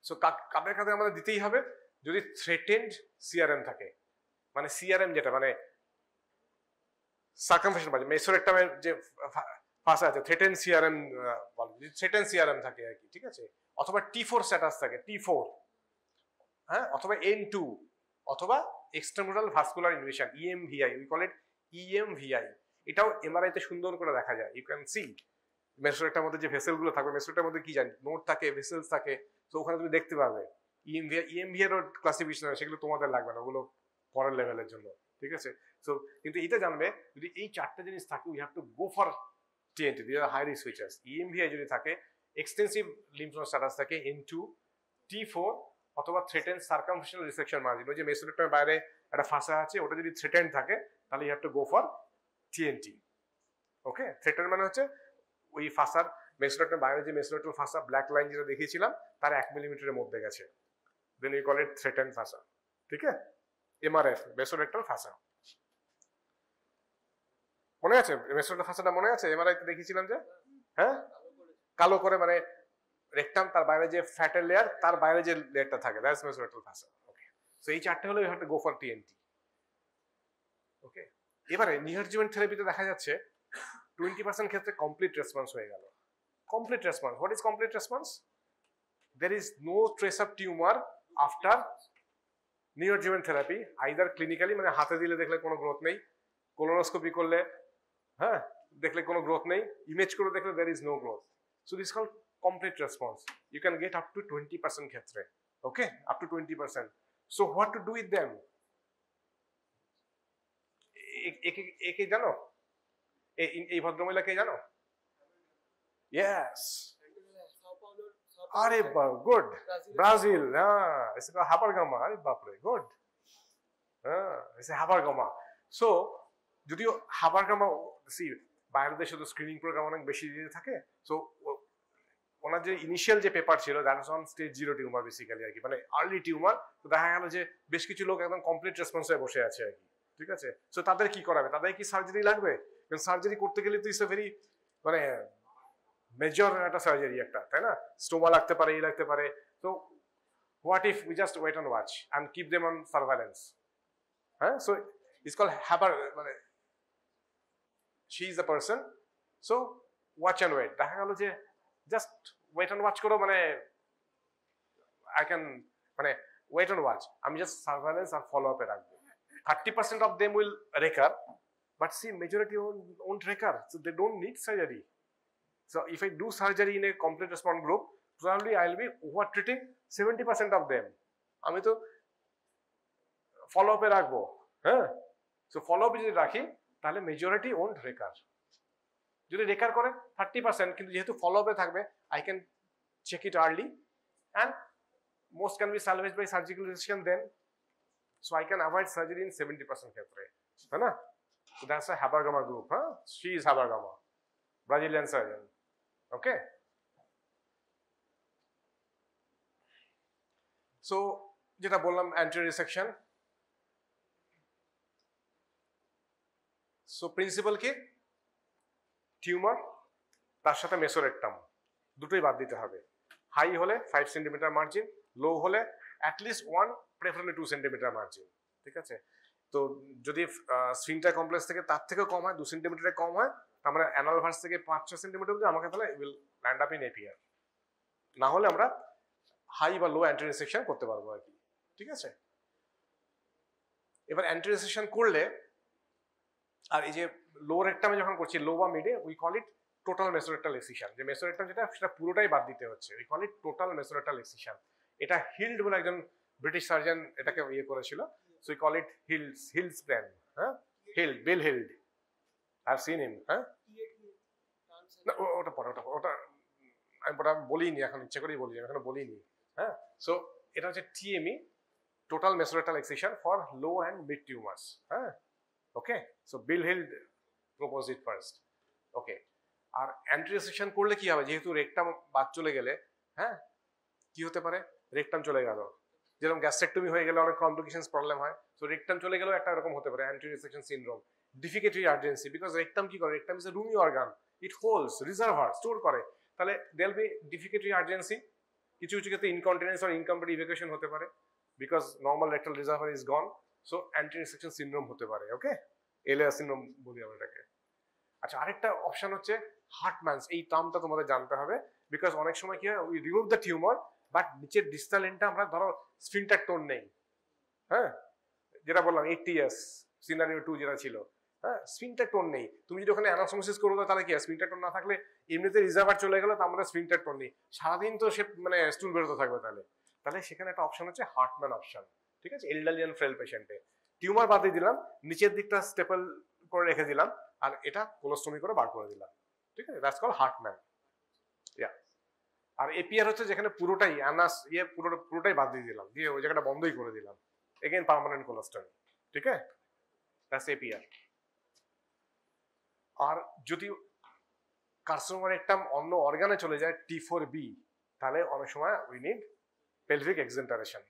সো কাদের কাদের আমাদের দিতেই হবে যদি থ্রেটেন্ড সিআরএম থাকে, মানে সিআরএম যেটা মানে সার্কামফেশন মানে মেসোরেক্টামের যে ফাঁসা আছে থ্রেটেন্ড সিআরএম থ্রেটেন্ড সিআরএম থাকে আর কি। ঠিক আছে, অথবা T4 স্ট্যাটাস থাকে T4, হ্যাঁ, অথবা N2, অথবা extramural vascular invasion EMVI, we call it EMVI। এটাও এমআরআই তে সুন্দর করে দেখা যায়। ইউ ক্যান সি মেসোরেক্টার মধ্যে যে ভেসেল গুলো থাকবে, মেসোরেক্টার মধ্যে কি জানি নোড থাকে, ভেসেলস থাকে, তো ওখানে তুমি দেখতে পাবে। EMVI এর ক্লাসিফিকেশন সেগুলো তোমাদের লাগবে না, ওগুলো পরের লেভেলের জন্য। ঠিক আছে, সো কিন্তু এটা জানবে যদি এই চারটে জিনিস থাকে we have to go for TNT, these are high risk features। EMVI যদি থাকে, এক্সটেন্সিভ লিম্ফ নোড স্ট্যাটাস থাকে N2, T4, অথবা থ্রেটেন্ড সার্কামফেশনাল রিসেকশন মার্জিন, ওই যে মেসোরেক্টামের বাইরে একটা ফাঁসা আছে ওটা যদি থ্রেটেন্ড থাকে তাহলে you have to go for TNT। Okay, threatened মানে হচ্ছে ওই ফাঁসার মেসোরেক্টামের বাইরে যে মেসোরেক্টাল ফাঁসা ব্ল্যাক লাইন যেটা দেখিয়েছিলাম তার 1 মিলিমিটারের মধ্যে গেছে, then we call it threatened fascia. ঠিক আছে, MRF মেসোরেক্টাল ফাঁসা মনে আছে? মেসোরেক্টাল ফাঁসাটা মনে আছে? এমআরআই তে দেখিয়েছিলাম যে, হ্যাঁ, কালো করে মানে রেকটাম তার বাইরে যে ফ্যাটের লেয়ার তার বাইরে যে লেয়ারটা থাকে, দ্যাটস মেসোরেক্টাল ফাঁসা। ওকে, সো এই চারটে হলো you have to go for TNT। Okay, এবারে নিউরোজেনাল থেরাপিতে দেখা যাচ্ছে 20% ক্ষেত্রে কমপ্লিট রেসপন্স হয়ে গেল। Complete response, what is complete response? There is no trace of tumour after neoadjuvant therapy, either clinically মানে হাতে দিলে দেখলে কোনো গ্রোথ নেই, কোলোনোস্কোপি করলে হ্যাঁ দেখলে কোনো গ্রোথ নেই, ইমেজ করে দেখলে there is no growth. So this call complete response. You can get up to 20% ক্ষেত্রে। Okay, up to 20%। So what to do with them? একে জানো? এই ভদ্রমহিলাকে জানো? ইয়েস, আরে গুড, ব্রাজিল, হ্যাঁ, এসে হাবারগামা, আরে বাপরে, গুড, হ্যাঁ, এসে হাবারগামা। সো যদিও হাবারগামা সি বাইরের দেশে তো স্ক্রিনিং প্রোগ্রাম অনেক বেশি দিয়ে থাকে, সো ওনার যে ইনিশিয়াল যে পেপার ছিল that was on stage 0 tumour basically আর কি, মানে আর্লি টিউমার। তো দেখা গেল যে বেশ কিছু লোক একদম কমপ্লিট রেসপন্স হয়ে বসে আছে আর কি। ঠিক আছে, সো তাদের কি করাবে? তাদের কি সার্জারি লাগবে? কারণ সার্জারি করতে গেলে তো ইটস এ ভেরি মানে মেজর একটা সার্জারি একটা, তাই না? স্টোমা লাগতে পারে, এই লাগতে পারে। তো what if we just wait and watch and keep them on surveillance? হ্যাঁ, সো ইটস কল হ্যাবার, মানে she is the person, so watch and wait। দেখা গেল যে জাস্ট ওয়েট অ্যান্ড ওয়াচ করো, মানে আই ক্যান মানে ওয়েট অ্যান্ড ওয়াচ, আমি just surveillance আর follow আপে রাখবো। 30% of them will recur, but see majority won't recur, so they don't need surgery। So if I do surgery in a complete response group, probably I'll be over treating 70% of them। আমি তো follow আপে রাখবো, হ্যাঁ। So follow আপে যদি রাখি তাহলে majority won't রেকার। যদি রেকার করে 30%, কিন্তু যেহেতু ফলো আপে থাকবে I can check it early and most can be salvage by surgical resection then. So I can avoid surgery in 70% ক্ষেত্রে, তাই না? So that's a Habargama group, huh? She is Habargama, Brazilian surgeon. Okay. So যেটা বললাম anterior resection। So principal কি? Tumour তার সাথে মেসোরেক্টাম দুটোই বাদ দিতে হবে। হাই হলে 5 সেন্টিমিটার মার্জিন, লো হলে অ্যাটলিস্ট 1 প্রেফারেবলি 2 সেন্টিমিটার মার্জিন। ঠিক আছে, তো যদি স্ফিংটার কমপ্লেক্স থেকে তার থেকেও কম হয়, 2 সেন্টিমিটারে কম হয়, তার মানে অ্যানাল ভার্স থেকে 5-6 সেন্টিমিটার অবধি আমাকে তাহলে will land up in APR. না হলে আমরা হাই বা লো অ্যান্টেরিয়র সেকশন করতে পারবো আর কি। ঠিক আছে, এবার অ্যান্টেরিয়র সেকশন করলে আর এই যে লো রেক্টামে যখন করছি, লো বা মিডে, we call it total mesorectal excision. যে মেসোরেক্টাম যেটা সেটা পুরোটাই বাদ দিতে হচ্ছে, we call it total mesorectal excision. এটা হিল্ড বলে একজন ব্রিটিশ সার্জন এটাকে ইয়ে করেছিল, so we call it Heald's plane. হ্যাঁ, Heald, Bill Heald, I have seen him. হ্যাঁ, ওটা পরে, ওটা আমি বলিনি, এখন ইচ্ছে করেই বলি, এখনো বলিনি। হ্যাঁ, সো এটা হচ্ছে TME, total mesorectal excision for low and mid tumours. হ্যাঁ, okay, so Bill Heald propose it first. Okay, আর অ্যান্টেরিয়র সেকশন করলে কি হবে? যেহেতু রেকটাম বাদ চলে গেলে, হ্যাঁ, কি হতে পারে? রেকটাম চলে গেল, যেরকম গ্যাস্ট্রেক্টমি হয়ে গেলে অনেক কমপ্লিকেশনস প্রবলেম হয়, তো রেকটাম চলে গেলেও একটা এরকম হতে পারে anterior resection syndrome. Defecatory urgency, because rectum কি করে, rectum is a roomy organ, it holds reservoir, store করে, তাহলে দেয়াল বি ডিফিকেটরি আর্জেন্সি। কিছু কিছু ক্ষেত্রে ইনকন্টিনেন্স আর ইনকমপ্লিট ইভ্যাকুয়েশন হতে পারে, because normal rectal reservoir is gone, so anterior resection syndrome হতে পারে। ওকে, এলিয়াস সিনড্রোম বলি আমরা এটাকে। আচ্ছা, আরেকটা অপশন হচ্ছে হার্টম্যানস, এই টার্মটা তোমাদের জানতে হবে, বিকজ অনেক সময় কি হয়, we remove the tumour but নিচের ডিস্টাল এন্ডটা আমরা ধরো স্ফিনটার টোন নেই, হ্যাঁ, যেটা বললাম 80s সিনারিও 2 যেটা ছিল, হ্যাঁ, স্ফিনটার টোন নেই। তুমি যদি ওখানে অ্যানাস্টোমোসিস করো তাহলে কি স্ফিনটার টোন না থাকলে এমনিতে রিজার্ভার চলে গেল, তার মধ্যে স্ফিনটার টোন নেই, সারাদিন তো সে মানে স্টুল বেরোতে থাকবে, তাহলে সেখানে একটা অপশন হচ্ছে হার্টম্যান অপশন। ঠিক আছে, এলডারলি এন্ড ফ্রেল পেশেন্টে টিউমার বাদ দিয়ে দিলাম, নিচের দিকটা স্টেপল করে রেখে দিলাম, আর এটা কোলোস্টমি করে বার করে দিলাম। ঠিক আছে, দ্যাটস কল হার্টম্যান। ইয়া, আর এপিআর হচ্ছে যেখানে পুরোটাই অ্যানাস পুরোটাই বাদ দিয়ে দিলাম, দিয়ে ওই জায়গাটা বন্ধই করে দিলাম, এগেইন পার্মানেন্ট কোলোস্টমি। ঠিক আছে, দ্যাটস এপিআর। আর যদি কার্সিনোমা রেকটাম অন্য অর্গানে চলে যায় T4B, তাহলে অনেক সময় উই নিড পেলভিক এক্সেন্টারেশন।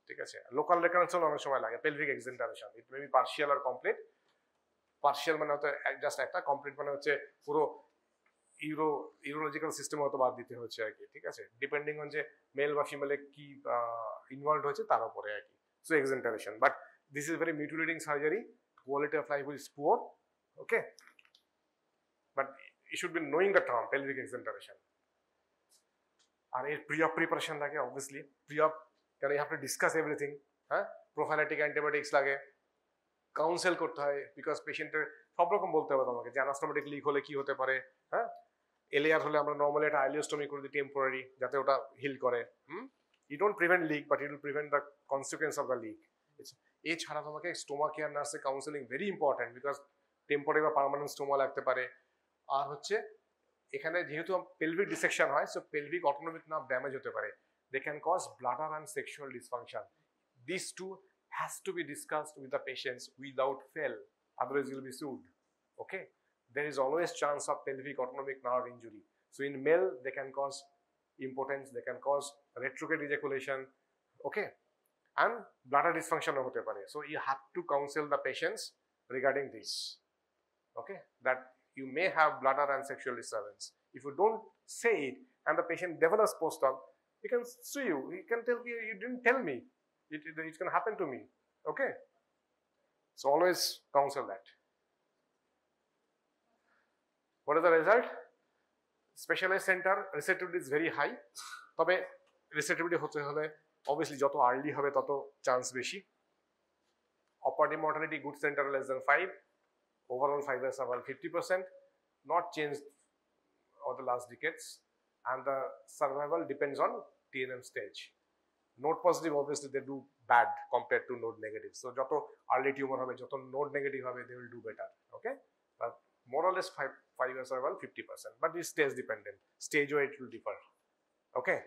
ঠিক আছে, লোকাল রেকারেন্স অনেক সময় লাগে pelvic exenteration, it may be partial আর কমপ্লিট। পার্শিয়াল মানে হচ্ছে জাস্ট একটা, কমপ্লিট মানে হচ্ছে পুরো ইউরোলজিক্যাল সিস্টেম হয়তো বাদ দিতে হচ্ছে আর কি। ঠিক আছে, ডিপেন্ডিং অন যে মেল বা ফিমেলে কি ইনভলভ হয়েছে তার উপরে আর কি। So exenteration, but this is very mutilating surgery, quality of life is poor. Okay, but you should be knowing the term pelvic exenteration. আর এর pre-op preparation লাগে, obviously pre-op কারণ you have to discuss everything, হ্যাঁ, prophylactic antibiotics লাগে, counsel করতে হয়, because পেশেন্টের সব রকম বলতে হবে তোমাকে যে অ্যানাস্টোমেটিক লিক হলে কি হতে পারে, হ্যাঁ, এলিয়ার হলে আমরা নর্মালি একটা আইলিওস্টমি করে দিই টেম্পোরারি, যাতে ওটা হিল করে। You don't prevent leak but it will prevent the consequence of the leak. এছাড়া তোমাকে স্টোমা কেয়ার নার্সের counselling very important, because temporary বা পার্মানেন্ট স্টোমা লাগতে পারে। আর হচ্ছে এখানে যেহেতু পেলভিক ডিসেকশন হয়, so pelvic autonomic nerve damage হতে পারে, they can cause bladder and sexual dysfunction. This too has to be discussed with the patients without fail, otherwise you'll be sued. Okay, there is always chance of pelvic autonomic nerve injury. So in male they can cause impotence, they can cause retrograde ejaculation, okay, and bladder dysfunction hote pare. So you have to counsel the patients regarding this, okay, that you may have bladder and sexual disturbance. If you don't say it and the patient develops post-op, he can sue you, he can tell you, you didn't tell me, it can happen to me. Okay, so always counsel that. What is the result? Specialized center receptivity is very high, তবে receptivity হতে হলে obviously যত early হবে তত chance বেশি। Operative mortality good center less than 5, overall 5 years survival 50%, not changed over the last decades, and the survival depends on TNM stage. Node positive obviously they do bad compared to node negative, so যত early tumor হবে, যত node negative হবে, they will do better. Okay, but more or less 5 years survival 50%, but this stage dependent, stage wise it will differ. Okay.